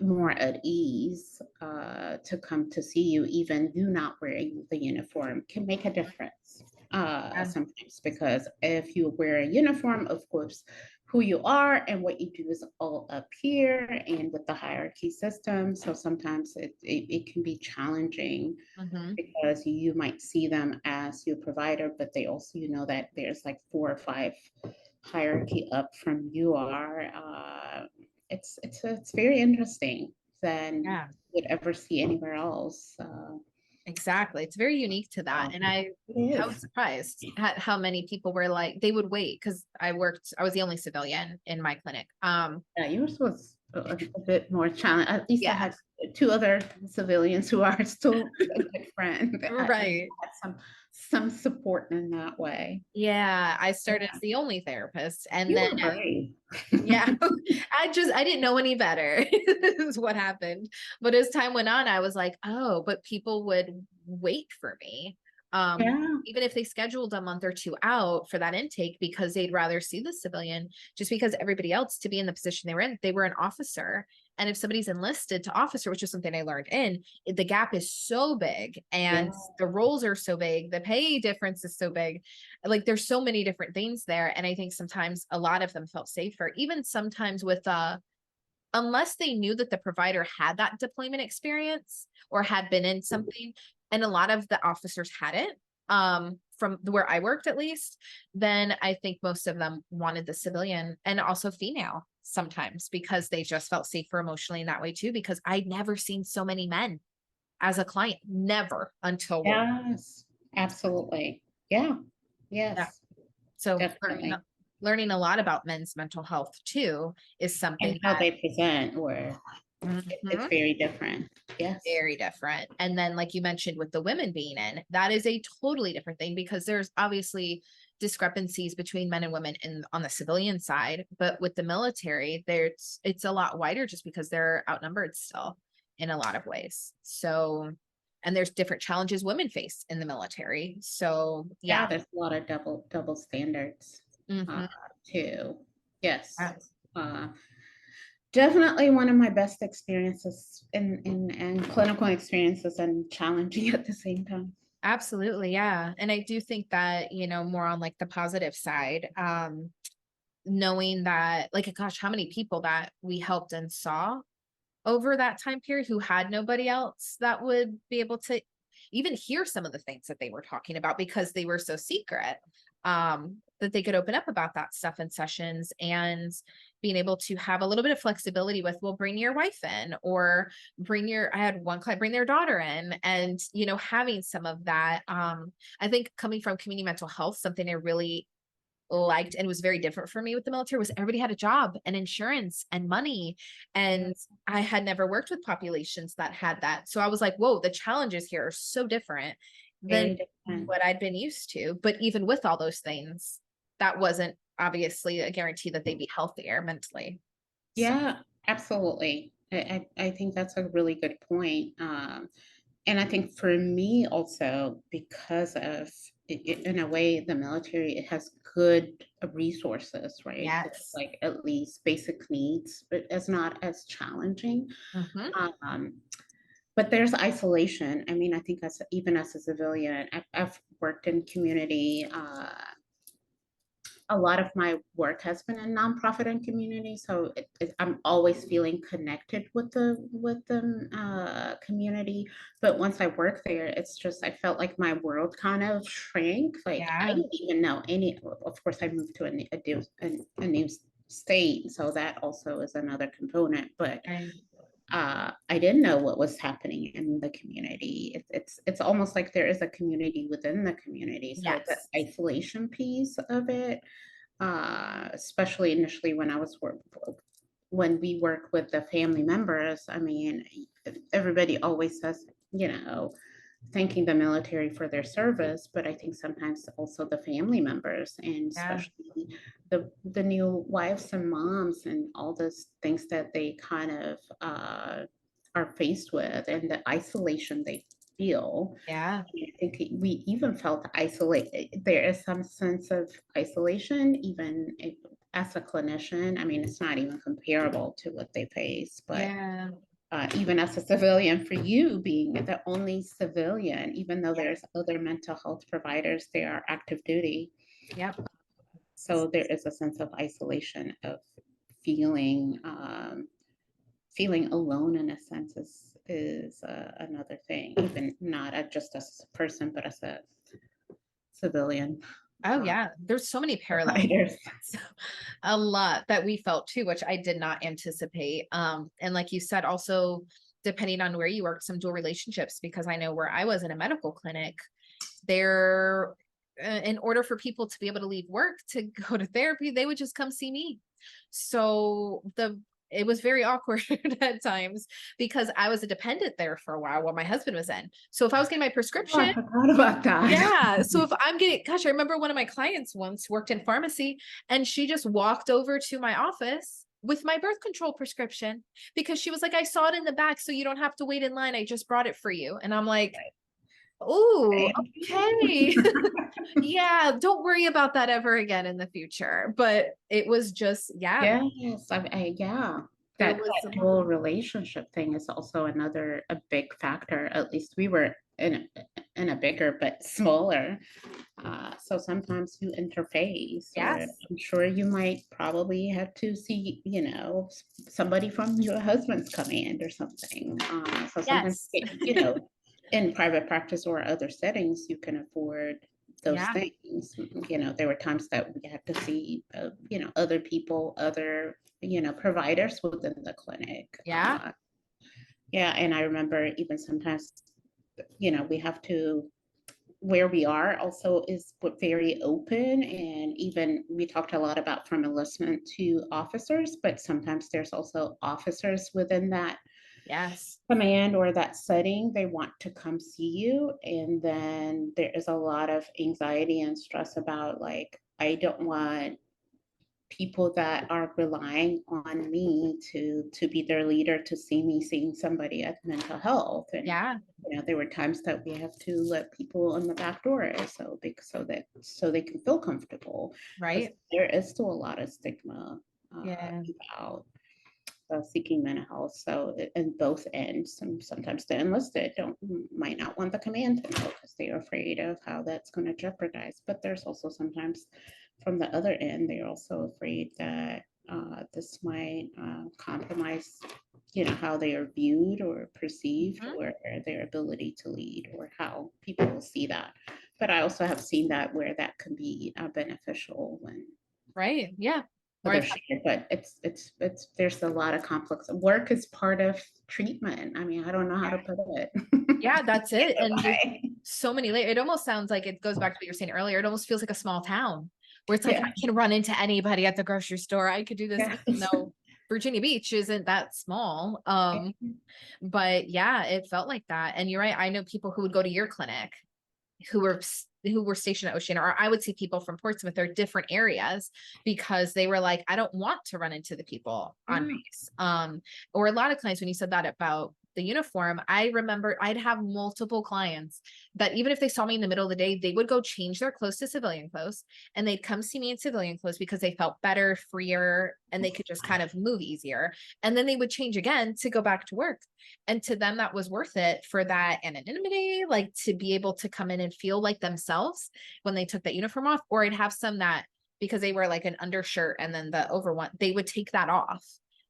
more at ease to come to see you. Even you not wearing the uniform can make a difference Yeah. sometimes, because if you wear a uniform, of course, who you are and what you do is all up here and with the hierarchy system. So sometimes it can be challenging Mhm. because you might see them as your provider, but they also, that there's like 4 or 5 hierarchy up from you are. It's very interesting than Yeah. you would ever see anywhere else. Exactly. It's very unique to that. And It I was is. surprised at how many people were like, they would wait because I was the only civilian in my clinic. Yeah, yours was a bit more challenging. At least I Yeah. had 2 other civilians who are still a good friend that Right. had some support in that way. Yeah. I started Yeah, as the only therapist. And you then, were brave. yeah, I didn't know any better, is what happened. But as time went on, I was like, oh, but people would wait for me. Yeah, Even if they scheduled a month or two out for that intake because they'd rather see the civilian, just because everybody else to be in the position they were in, they were an officer. And if somebody's enlisted to officer, which is something I learned the gap is so big yeah, and the roles are so big, the pay difference is so big. Like there's so many different things there. And I think sometimes a lot of them felt safer, even sometimes with unless they knew that the provider had that deployment experience or had been in something, and a lot of the officers hadn't, from where I worked at least, then I think most of them wanted the civilian and also female sometimes because they just felt safer emotionally in that way too. Because I'd never seen so many men as a client, never until work. yes, absolutely. Yeah, Yeah. yes, So definitely. learning a lot about men's mental health too is And something how that they present, where it's Mhm. very different. Yes. Very different. And then, like you mentioned, with the women being in, that is a totally different thing because there's obviously discrepancies between men and women in on the civilian side, but with the military, it's a lot wider just because they're outnumbered still in a lot of ways. So, and there's different challenges women face in the military. So, Yeah, yeah. there's a lot of double standards uh, Hmm. too. Yes. Uh, Definitely one of my best experiences in clinical experiences, and challenging at the same time. Absolutely, yeah. And I do think that, more on like the positive side, knowing that, like, gosh, how many people that we helped and saw over that time period who had nobody else that would be able to even hear some of the things that they were talking about because they were so secret, that they could open up about that stuff in sessions and being able to have a little bit of flexibility with, well, bring your wife in or I had one client bring their daughter in and, having some of that. I think coming from community mental health, something I really liked and was very different for me with the military was everybody had a job and insurance and money. Yeah, And I had never worked with populations that had that. So I was like, whoa, the challenges here are so different than very different. what I'd been used to. But even with all those things, that wasn't obviously a guarantee that they'd be healthier mentally. So Yeah, absolutely. I think that's a really good point. And I think for me also, because of in a way, the military, it has good resources, right? It's yes. like at least basic needs, but it's not as challenging. Hmm. Um, but there's isolation. I mean, I think even as a civilian, I've worked in community. A lot of my work has been in nonprofit and community, so I'm always feeling connected with the community. But once I work there, it's just I felt like my world kind of shrank. Like I Yeah. didn't even know any. Of course, I moved to a new state, so that also is another component. But Right. I didn't know what was happening in the community. It's almost like there is a community within the community. So the Yes. isolation piece of it, especially initially when we work with the family members, I mean, everybody always says, you know, thanking the military for their service, but I think sometimes also the family members, and Yeah. especially the new wives and moms and all those things that they kind of are faced with, and the isolation they feel. Yeah. I think we even felt isolated. There is some sense of isolation, even as a clinician. I mean, it's not even comparable to what they face, but Yeah. even as a civilian, for you being the only civilian, even though Yeah. there's other mental health providers, they are active duty. Yep. So there is a sense of isolation, of feeling feeling alone in a sense is another thing, even not just as a person, but as a civilian Oh yeah. There's so many parallels. providers. So, a lot that we felt too, which I did not anticipate. And like you said, also depending on where you work, some dual relationships, because I know where I was in a medical clinic, there, in order for people to be able to leave work to go to therapy, they would just come see me. So it was very awkward at times because I was a dependent there for a while my husband was in. So if I was getting my Oh, prescription, I forgot about that. yeah. So if I'm getting, gosh, I remember one of my clients once worked in pharmacy and she just walked over to my office with my birth control prescription because she was like, I saw it in the back, so you don't have to wait in line. I just brought it for you. And I'm like, oh, okay. Yeah. Don't worry about that ever again in the future. But it was just, yeah, Yes, yeah. there That was, dual relationship thing is also another a big factor. At least we were in a bigger but smaller. So sometimes you interface, or yes, I'm sure you might probably have to see, somebody from your husband's command or something. So sometimes, yes, in private practice or other settings, you can afford those yeah, things. There were times that we had to see, other people, other, providers within the clinic. yeah, Yeah, and I remember even sometimes, we have to, where we are also is very open, and even we talked a lot about from enlistment to officers, but sometimes there's also officers within that yes, command or that setting. They want to come see you, and then there is a lot of anxiety and stress about, like, I don't want people that are relying on me to be their leader to see me seeing somebody at mental health. And yeah, there were times that we have to let people on the back door, so they can feel comfortable, because right. there is still a lot of stigma Yeah, about seeking mental health. So in both ends, sometimes the enlisted don't might not want the command to know because they're afraid of how that's going to jeopardize. But there's also sometimes from the other end, they're also afraid that this might compromise, how they are viewed or perceived, mhm, or their ability to lead, or how people will see that. But I also have seen that where that can be beneficial when right. Yeah. Or other I've shit, but it's there's a lot of complex work is part of treatment. I mean, I don't know how yeah. to put it. Yeah, that's it. And there's Bye. so many layers. It almost sounds like it goes back to what you were saying earlier. It almost feels like a small town where it's like Yeah, I can run into anybody at the grocery store. I could do this, yeah. even though Virginia Beach isn't that small. But yeah, it felt like that. And you're right. I know people who would go to your clinic who were stationed at Oceana, or I would see people from Portsmouth or different areas because they were like, I don't want to run into the people on Yeah. base. Or a lot of clients, when you said that about the uniform, I remember I'd have multiple clients that even if they saw me in the middle of the day, they would go change their clothes to civilian clothes and they'd come see me in civilian clothes because they felt better, freer, and they could just kind of move easier. And then they would change again to go back to work. And to them, that was worth it for that anonymity, like to be able to come in and feel like themselves when they took that uniform off. Or I'd have some that because they wear like an undershirt and then the over one, they would take that off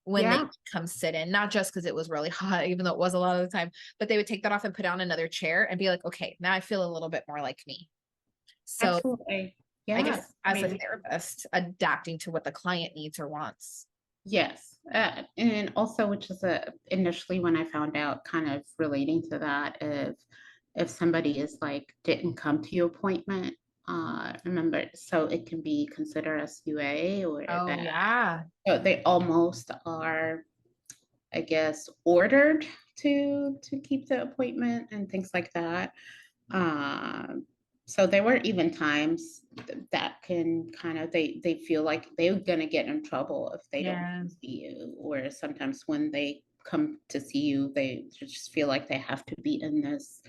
when they Yeah, come sit in, not just because it was really hot, even though it was a lot of the time, but they would take that off and put on another chair and be like, okay, now I feel a little bit more like me. So absolutely. I guess Yes. I as a mean, therapist, adapting to what the client needs or wants. Yes, and also, which is initially when I found out, kind of relating to that, if somebody is like didn't come to your appointment, remember, so it can be considered as UA or Oh that. yeah. So they almost are, I guess, ordered to keep the appointment and things like that. Um, so there were even times that can kind of they feel like they're gonna get in trouble if they don't Yeah. see you, or sometimes when they come to see you, they just feel like they have to be in this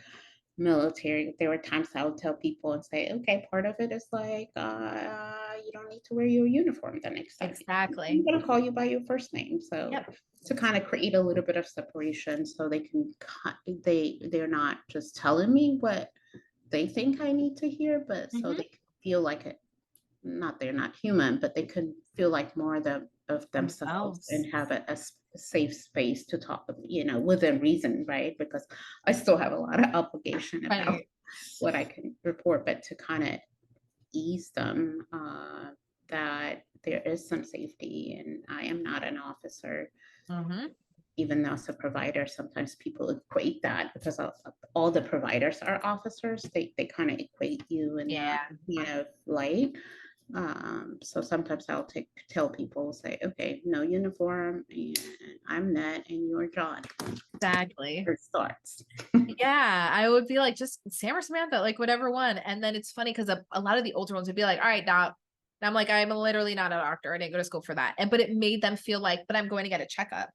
military. There were times I would tell people and say, okay, part of it is like, you don't need to wear your uniform the next time. I'm Exactly. gonna call you by your first name. So Yep. to kind of create a little bit of separation so they can they're not just telling me what they think I need to hear, but so Hmm. they can feel like it, not they're not human, but they can feel like more of themselves and Themselves. have a safe space to talk, within reason, right? Because I still have a lot of obligation about Right. what I can report, but to kind of ease them, that there is some safety and I am not an officer, Hmm. even though as a provider, sometimes people equate that because all the providers are officers. They kind of equate you in that Yeah. kind of light. So sometimes tell people, say, okay, no uniform, and I'm Ned, and you're John. Exactly. It starts. Yeah, I would be like, just Sam or Samantha, like whatever one. And then it's funny because a lot of the older ones would be like, all right, doc. And I'm like, I'm literally not a doctor. I didn't go to school for that. And but it made them feel like, but I'm going to get a checkup.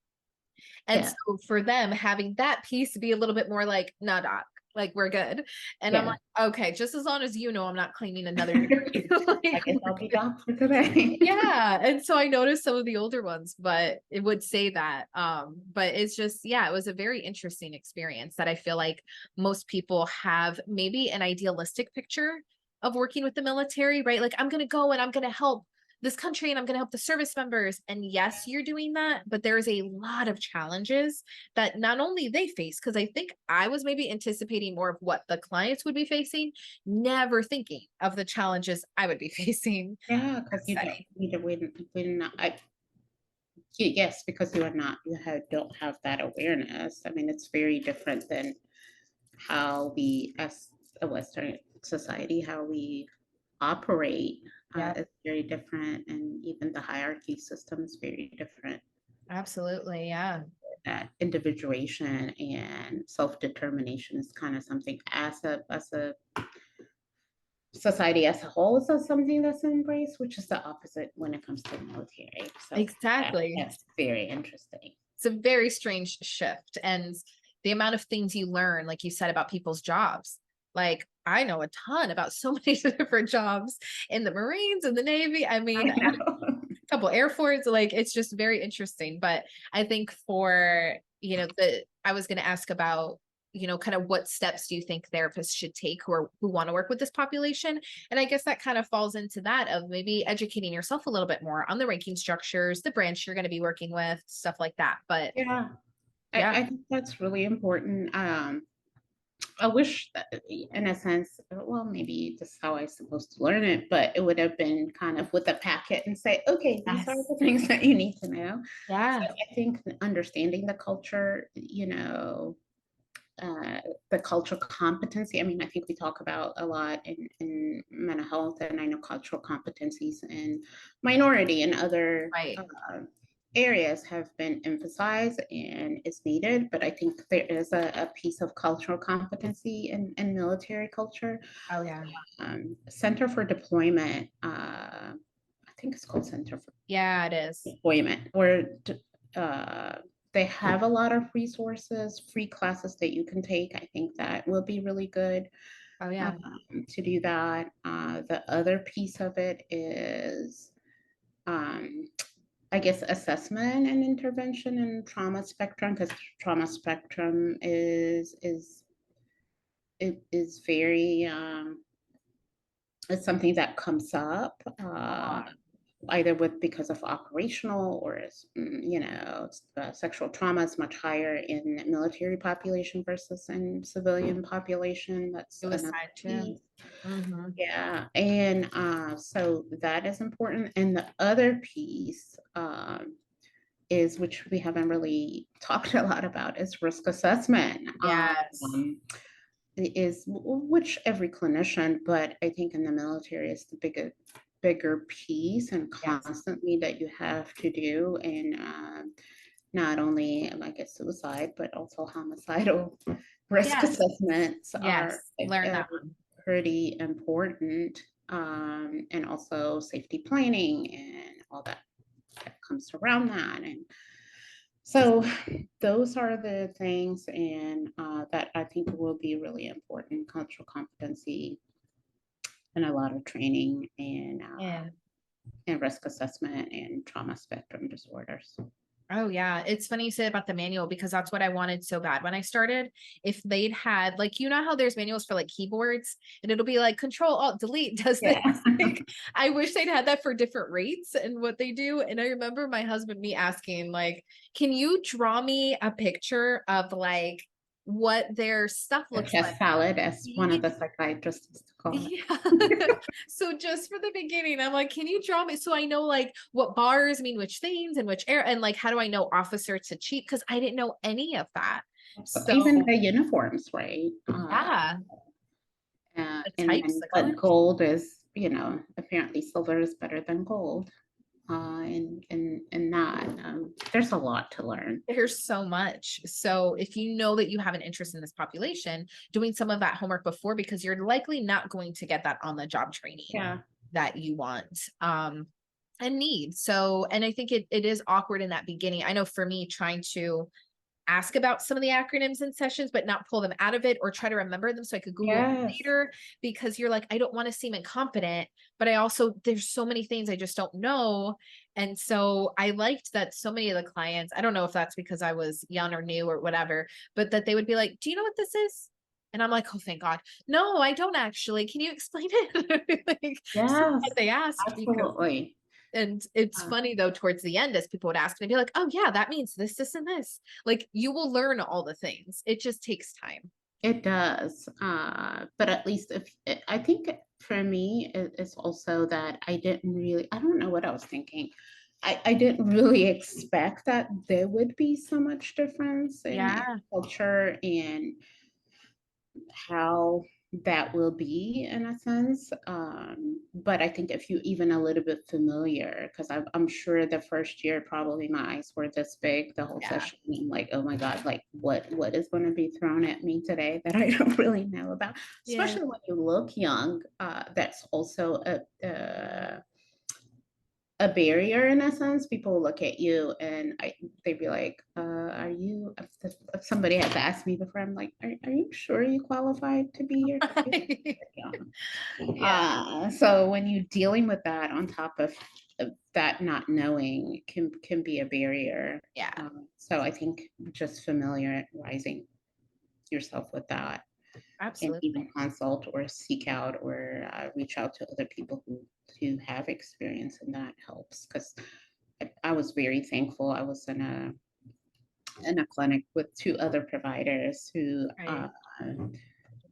And Yeah, so for them, having that piece be a little bit more like, nah, doc, like we're good. And I'm yeah. like, okay, just as long as you know I'm not claiming another degree. I Like, guess we're I'll be good. doc for today. Yeah. And so I noticed some of the older ones, but it would say that. But it's just, yeah, it was a very interesting experience that I feel like most people have maybe an idealistic picture of working with the military, right? Like, I'm going to go and I'm going to help this country and I'm going to help the service members. And yes, you're doing that, but there's a lot of challenges that not only they face, because I think I was maybe anticipating more of what the clients would be facing, never thinking of the challenges I would be facing in Yeah, that because setting. we're not. Yes, because don't have that awareness. I mean, it's very different than how we, as a Western society, how we operate. Yeah, Is very different, and even the hierarchy system is very different. absolutely. Yeah. That individuation and self-determination is kind of something, as a society as a whole, is something that's embraced, which is the opposite when it comes to the military. So Exactly. that's very interesting. It's a very strange shift. And the amount of things you learn, like you said, about people's jobs. Like, I know a ton about so many different jobs in the Marines and the Navy. I I mean, a know. couple Air Force, like it's just very interesting. But I think for, I was going to ask about, kind of what steps do you think therapists should take who want to work with this population? And I guess that kind of falls into that of maybe educating yourself a little bit more on the ranking structures, the branch you're going to be working with, stuff like that. But Yeah, yeah, I think that's really important. I wish that, in a sense, well, maybe this is how I supposed to learn it, but it would have been kind of with a packet and say, okay, these are yes, the things that you need to know. So yeah, I think understanding the culture, the cultural competency. I mean, I think we talk about a lot in mental health, and I know cultural competencies in minority and other right. areas have been emphasized and is needed. But I think there is a piece of cultural competency in military culture. Oh yeah, Center for Deployment, I think it's called Center for yeah, it is. Deployment, where uh, they have a lot of resources, free classes that you can take. I think that will be really good, Oh yeah, to do that. The other piece of it is, um, I guess, assessment and intervention in trauma spectrum, because trauma spectrum is very, it's something that comes up, a lot. either because of operational, or sexual trauma is much higher in military population versus in civilian population. That's another Suicide too. piece. Mm-hmm. Yeah, and so that is important. And the other piece, is, which we haven't really talked a lot about, is risk assessment. Yes. Which every clinician, but I think in the military is the bigger piece and Yes. constantly that you have to do. And not only, I guess, suicide, but also homicidal risk Yes. assessments are Yes. Learn that one. pretty important. And also safety planning and all that comes around that. And so those are the things, and that I think will be really important: cultural competency and a lot of training Yeah. and risk assessment and trauma spectrum disorders. Oh yeah, it's funny you said about the manual because that's what I wanted so bad when I started. If they'd had like how there's manuals for like keyboards and it'll be like Control Alt Delete does this. Yeah. Like, I wish they'd had that for different rates and what they do. And I remember my husband me asking like, "Can you draw me a picture of like what their stuff A looks like?" chest salad, as one of the psychiatrists used to call it. Yeah. So just for the beginning, I'm like, can you draw me so I know like what bars mean which things and which air and like how do I know officer to cheat? Because I didn't know any of that. So So even the uniforms, right? yeah, the And types, then, the but colors. gold is, apparently silver is better than gold. And that, there's a lot to learn. There's so much. So if you know that you have an interest in this population, doing some of that homework before because you're likely not going to get that on the job training Yeah. that you want. And need. So, and I think it is awkward in that beginning. I know for me trying to ask about some of the acronyms in sessions, but not pull them out of it or try to remember them so I could Google them Yes. later because you're like, I don't want to seem incompetent, but I also, there's so many things I just don't know. And so I liked that so many of the clients, I don't know if that's because I was young or new or whatever, but that they would be like, do you know what this is? And I'm like, oh, thank God. No, I don't actually. Can you explain it? Like, so glad Yes. they asked because Absolutely. and it's Uh, funny though, towards the end, as people would ask me, be like, oh yeah, that means this, this, and this. Like you will learn all the things. It just takes time. it does. But at least I think for me, it's also that I don't know what I was thinking. I didn't really expect that there would be so much difference in Yeah. culture and how that will be in a sense. But I think if you even a little bit familiar, because I'm sure the first year probably my eyes were this big the whole Yeah. session. I'm like, oh my God, like what is going to be thrown at me today that I don't really know about? Yeah. Especially when you look young, that's also a barrier in a sense. People look at you and they'd be like, are you, if somebody has asked me before, I'm like, are you sure you qualified to be here? 'Cause you look young. Yeah. So when you're dealing with that on top of that not knowing can be a barrier. Yeah. So I think just familiarizing yourself with that and Absolutely. even consult or seek out or reach out to other people who have experience in that helps because I was very thankful. I was in a clinic with two other providers who Right.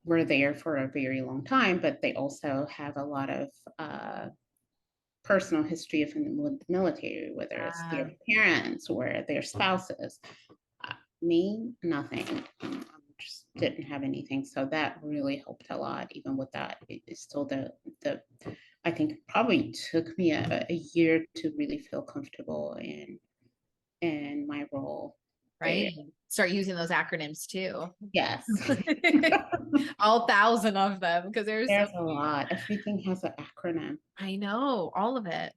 were there for a very long time, but they also have a lot of personal history from the military, whether it's their Yeah. parents or their spouses. Me, nothing. Just didn't have anything, so that really helped a lot. Even with that, it's still the I think it probably took me a year to really feel comfortable in my role there. Right. Start using those acronyms too. Yes. All thousand of them because there's so There's a lot. Everything has an acronym. I know all of it.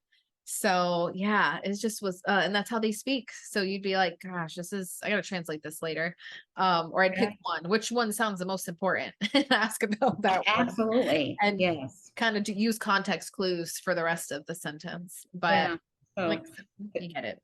So yeah, it just was, and that's how they speak. So you'd be like, gosh, I gotta translate this later. Or I'd pick Yeah, one, which one sounds the most important and ask about that one absolutely. and Yes. kind of use context clues for the rest of the sentence. But Yeah. So like, you get it.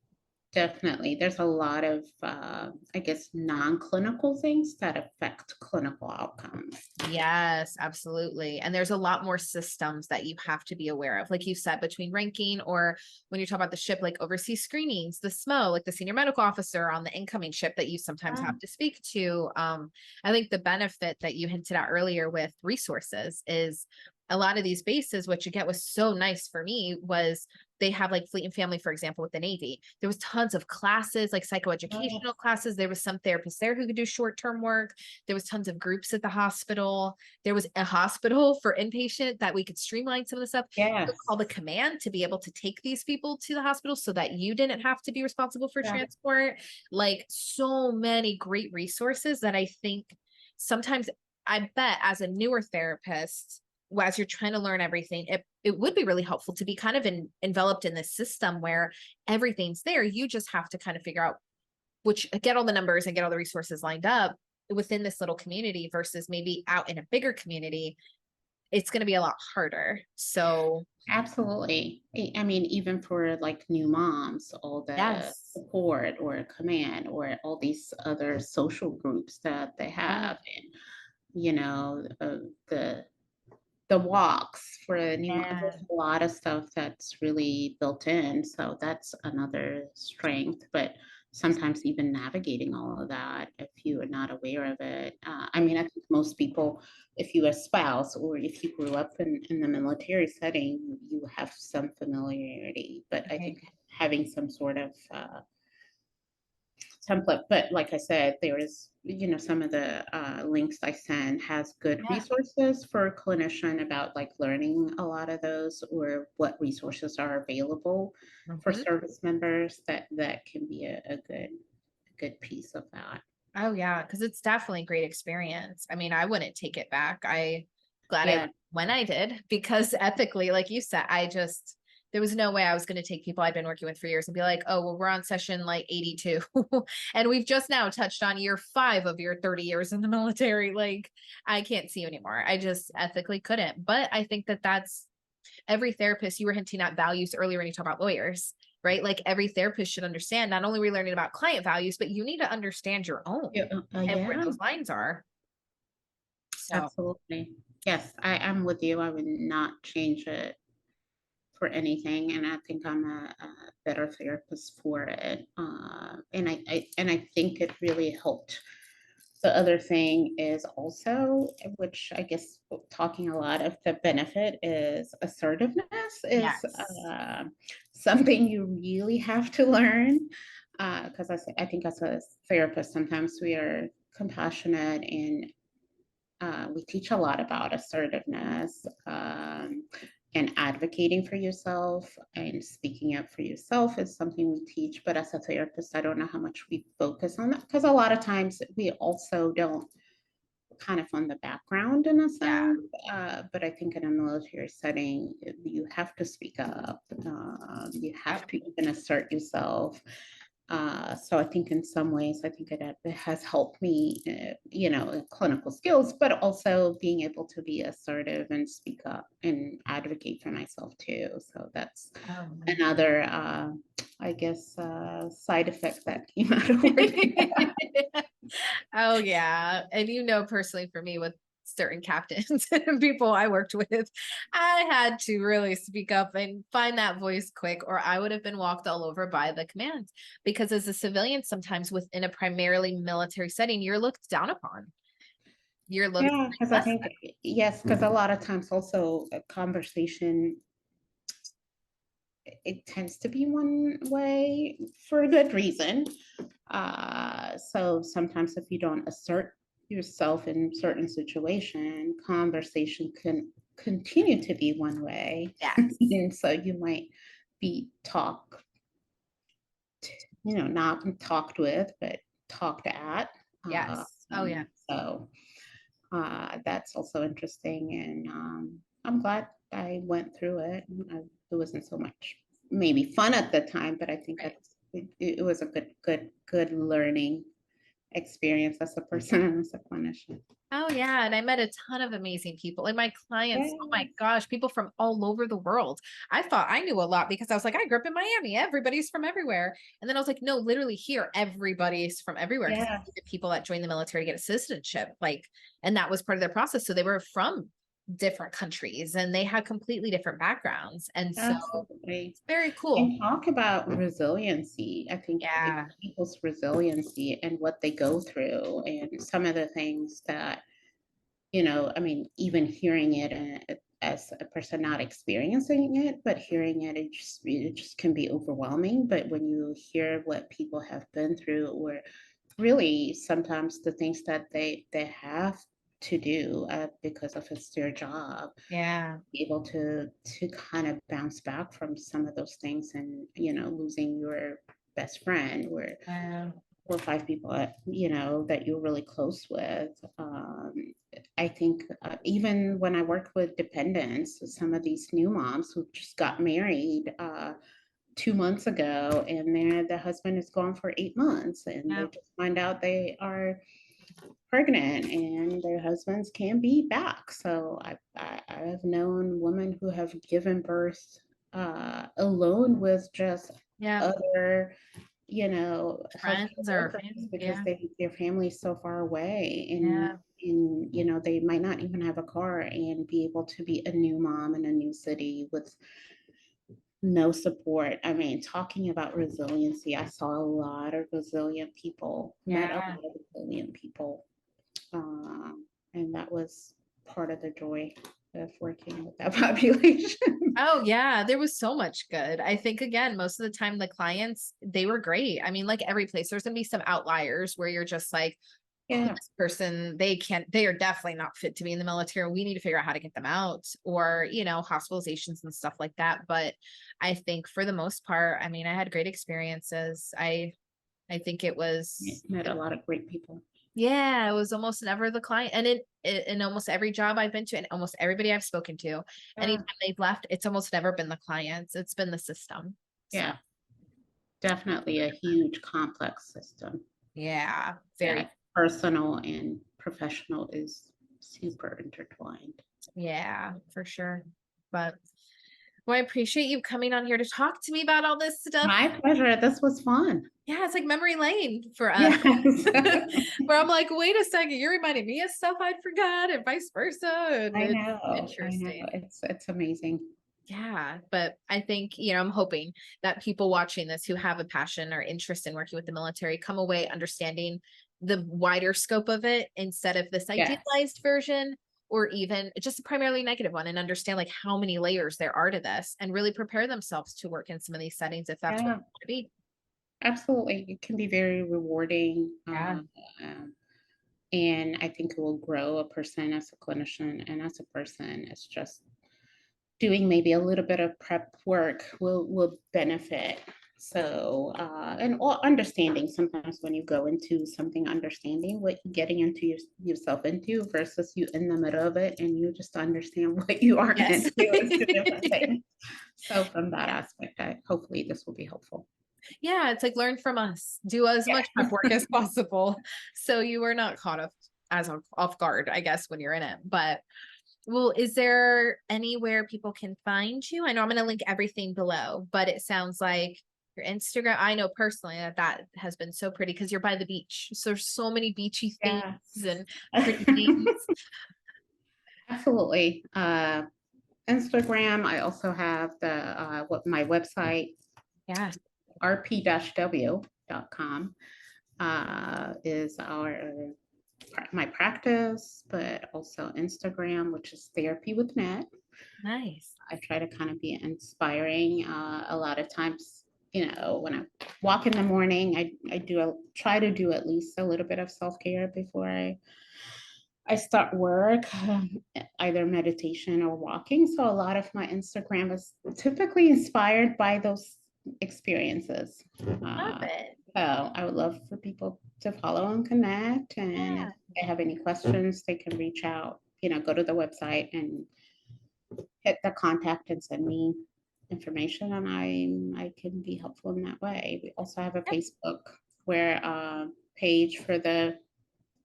definitely, there's a lot of, I guess, non-clinical things that affect clinical outcomes. Yes, absolutely. And there's a lot more systems that you have to be aware of. Like you said, between ranking or when you talk about the ship, like overseas screenings, the SMO, like the senior medical officer on the incoming ship that you sometimes have to speak to. I think the benefit that you hinted at earlier with resources is a lot of these bases, what you get was so nice for me was they have like Fleet and Family, for example, with the Navy. There was tons of classes, like Oh, yeah. psychoeducational classes. There was some therapists there who could do short-term work. There was tons of groups at the hospital. There was a hospital for inpatient that we could streamline some of the stuff. We Yes. call the command to be able to take these people to the hospital so that you didn't have to be responsible for Yeah. transport. Like so many great resources that I think sometimes I bet as a newer therapist, as you're trying to learn everything, it would be really helpful to be kind of enveloped in this system where everything's there. You just have to kind of figure out which get all the numbers and get all the resources lined up within this little community versus maybe out in a bigger community. It's going to be a lot harder. So, Absolutely. I mean, even for like new moms, all the yes. support or command or all these other social groups that they Yeah. have, and the walks for a new mom. There's Yeah. a lot of stuff that's really built in, so that's another strength. But sometimes even navigating all of that, if you are not aware of it, I Oh, mean, yeah. I think most people, if you're a spouse or if you grew up in the military setting, you have some familiarity. But I Right. think having some sort of template. But like I said, there is, some of the links I send has good Yeah. resources for a clinician about like learning a lot of those or what resources are available for Mhm. service members that can be a good piece of that. Oh yeah, because it's definitely a great experience. I mean, I wouldn't take it back. I glad I Yeah. went when I did because ethically, like you said, I just there was no way I was going to take people I'd been working with for years and be like, oh, well, we're on session like 82. And we've just now touched on year 5 of your 30 years in the military. Like, I can't see you anymore. I just ethically couldn't. But I think that that's every therapist, you were hinting at values earlier when you talk about lawyers, right? Like every therapist should understand not only are we learning about client values, but you need to understand your own Yeah. and where Yeah, those lines are. So, absolutely. Yes, I'm with you. I would not change it for anything, and I think I'm a better therapist for it. And I think it really helped. The other thing is also, which I guess talking a lot of the benefit is assertiveness is yes. something you really have to learn. Because I think as a therapist, sometimes we are compassionate and we teach a lot about assertiveness and advocating for yourself and speaking up for yourself is something we teach. But as a therapist, I don't know how much we focus on that because a lot of times we also don't kind of on the background in a Yeah. sense. But I think in a military setting, you have to speak up. You have Yep. to even assert yourself. So I think in some ways, I think it has helped me, in clinical skills, but also being able to be assertive and speak up and advocate for myself too. So that's Oh, another, I guess, side effect that came out of working. oh yeah. And you know, personally for me with certain captains and people I worked with, I had to really speak up and find that voice quick, or I would have been walked all over by the command. Because as a civilian, sometimes within a primarily military setting, you're looked down upon. You're looked Yeah, because I less think, yes, because a lot of times also a conversation, it tends to be one way for a good reason. So sometimes if you don't assert yourself in certain situation, conversation can continue to be one way. yes. And so you might be not talked with, but talked at. Yes. Oh yeah. So that's also interesting. And I'm glad I went through it. It wasn't so much maybe fun at the time, but I think Right. it was a good learning experience as a person and as a clinician. Oh yeah, and I met a ton of amazing people. And my clients, oh my Yes, gosh, people from all over the world. I thought I knew a lot because I was like, I grew up in Miami. Everybody's from everywhere. And then I was like, no, literally here, everybody's from everywhere because yes, the people that join the military get a citizenship. Like, and that was part of their process. So they were from different countries and they had completely different backgrounds. And so absolutely. it's very cool. And talk about resiliency. I think Yeah. people's resiliency and what they go through, and some of the things that I mean, even hearing it as a person not experiencing it, but hearing it, it just can be overwhelming. But when you hear what people have been through, or really sometimes the things that they have to do because of it's their job, Yeah. able to kind of bounce back from some of those things, and losing your best friend, or Yeah. 4 or 5 people that you're really close with. I think even when I work with dependents, some of these new moms who just got married 2 months ago, and the husband is gone for 8 months, and they Yeah. just find out they are pregnant, and their husbands can be back. So I have known women who have given birth alone with just Yeah. other healthcare Friends or workers, family. because Yeah. their family is so far away, and Yeah. they might not even have a car, and be able to be a new mom in a new city with no support. I mean, talking about resiliency, I saw a lot of resilient people, met a lot Yeah. of resilient people, and that was part of the joy of working with that population. Oh yeah, there was so much good. I think again, most of the time the clients, they were great. I mean, like every place, there's gonna be some outliers where you're just like, oh, Yeah, this person, they are definitely not fit to be in the military. We need to figure out how to get them out, or, hospitalizations and stuff like that. But I think for the most part, I mean, I had great experiences. I think it was, met a lot of great people. yeah, it was almost never the client. And in almost every job I've been to, and almost everybody I've spoken to, Yeah, anytime they've left, it's almost never been the clients. It's been the system. So yeah, definitely a huge complex system. yeah, Yeah, very, personal and professional is super intertwined. yeah, for sure. But well, I appreciate you coming on here to talk to me about all this stuff. My pleasure. This was fun. Yeah, it's like memory lane for us. Yes. Where I'm like, wait a second, you're reminding me of stuff I'd forgot, and vice versa. And I it's know. I know. interesting. It's amazing. Yeah, but I think, I'm hoping that people watching this who have a passion or interest in working with the military come away understanding the wider scope of it instead of this Yes. idealized version, or even just a primarily negative one, and understand like how many layers there are to this, and really prepare themselves to work in some of these settings if that's what Yeah, they want to be. absolutely. It can be very rewarding. Yeah. And I think it will grow a person as a clinician and as a person. It's just doing maybe a little bit of prep work will benefit. So and all understanding, sometimes when you go into something, understanding what you're getting into yourself into, versus you in the middle of it and you just understand what you are Yes. into. It's two different things. So from that aspect, hopefully this will be helpful. Yeah, it's like learn from us. Do as much prep work as possible so you are not caught off guard, I guess, when you're in it. But well, is there anywhere people can find you? I know I'm going to link everything below, but it sounds like your Instagram. I know personally that has been so pretty because you're by the beach. So there's so many beachy things Yes. and pretty things. Absolutely. Instagram. I also have the what my website, Yeah, rp-w.com, is my practice, but also Instagram, which is therapy with Net. nice. I try to kind of be inspiring. A lot of times, when I walk in the morning, try to do at least a little bit of self-care before I start work, either meditation or walking. So a lot of my Instagram is typically inspired by those experiences. Love Uh, it. so I would love for people to follow and connect. And if Yeah. they have any questions, they can reach out, go to the website and hit the contact and send me information, and I can be helpful in that way. We also have a Yep. Facebook where page for the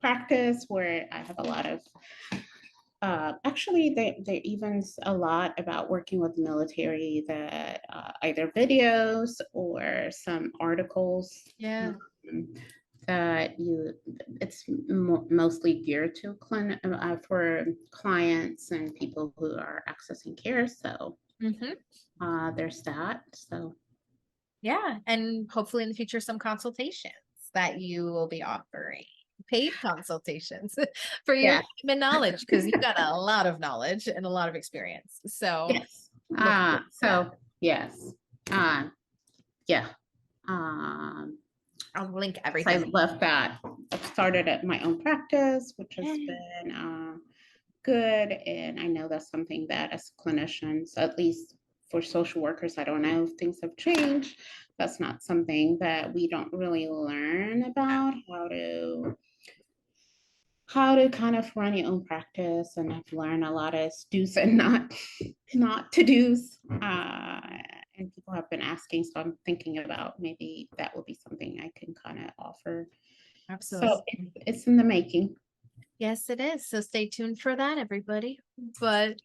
practice, where I have a lot of actually they even a lot about working with military, that either videos or some articles, Yeah. um, that it's mostly geared to for clients and people who are accessing care. So Hmm. there's that. So Yeah. And hopefully in the future, some consultations that you will be offering. paid consultations for your Yeah. time and knowledge, because you got a lot of knowledge and a lot of experience. So Yes. look forward to that. So yes. Uh, yeah. Um, I'll link so I everything. left that. I've started at my own practice, which has Yeah. been good. And I know that's something that as clinicians, at least for social workers, I don't know if things have changed. That's not something that we don't really learn about how to kind of run your own practice. And I've learned a lot of do's and not to do's. And people have been asking, so I'm thinking about maybe that would be something I can kind of offer. So Absolutely. it's in the making. Yes, it is. So stay tuned for that, everybody. But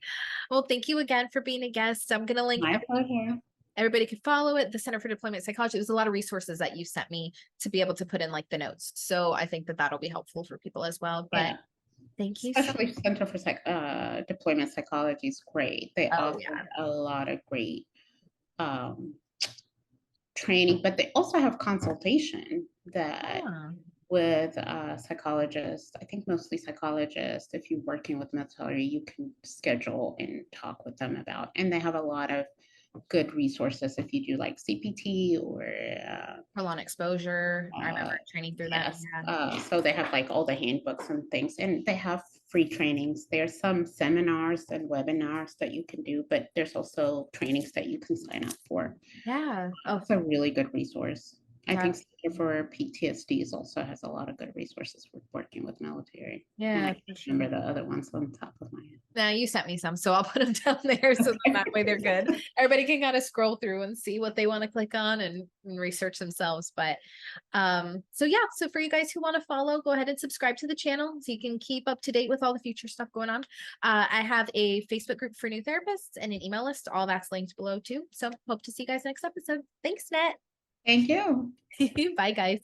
well, thank you again for being a guest. I'm gonna link. My pleasure. Everybody could follow it. The Center for Deployment Psychology. There's a lot of resources that you sent me to be able to put in like the notes. So I think that that'll be helpful for people as well. But Yeah. thank you so. Especially Center for Deployment Psychology is great. They Oh offer yeah. a lot of great um, training, but they also have consultation that Yeah. with psychologists. I think mostly psychologists. If you're working with mental health, you can schedule and talk with them about. And they have a lot of good resources if you do like CPT or Prolonged exposure. I remember uh, training through that. yes. Yeah. So they have like all the handbooks and things, and they have free trainings. There's some seminars and webinars that you can do, but there's also trainings that you can sign up for. Yeah. Oh, It's a really good resource. I think that's Center for PTSD also has a lot of good resources for working with military. And I yeah, can't for sure. remember the other ones on top of my head. Now you sent me some, so I'll put them down there so that way they're good. Everybody can kind of scroll through and see what they want to click on and research themselves. But so yeah, so for you guys who want to follow, go ahead and subscribe to the channel so you can keep up to date with all the future stuff going on. I have a Facebook group for new therapists and an email list. All that's linked below too. So hope to see you guys next episode. Thanks, Net. Thank you. Bye, guys.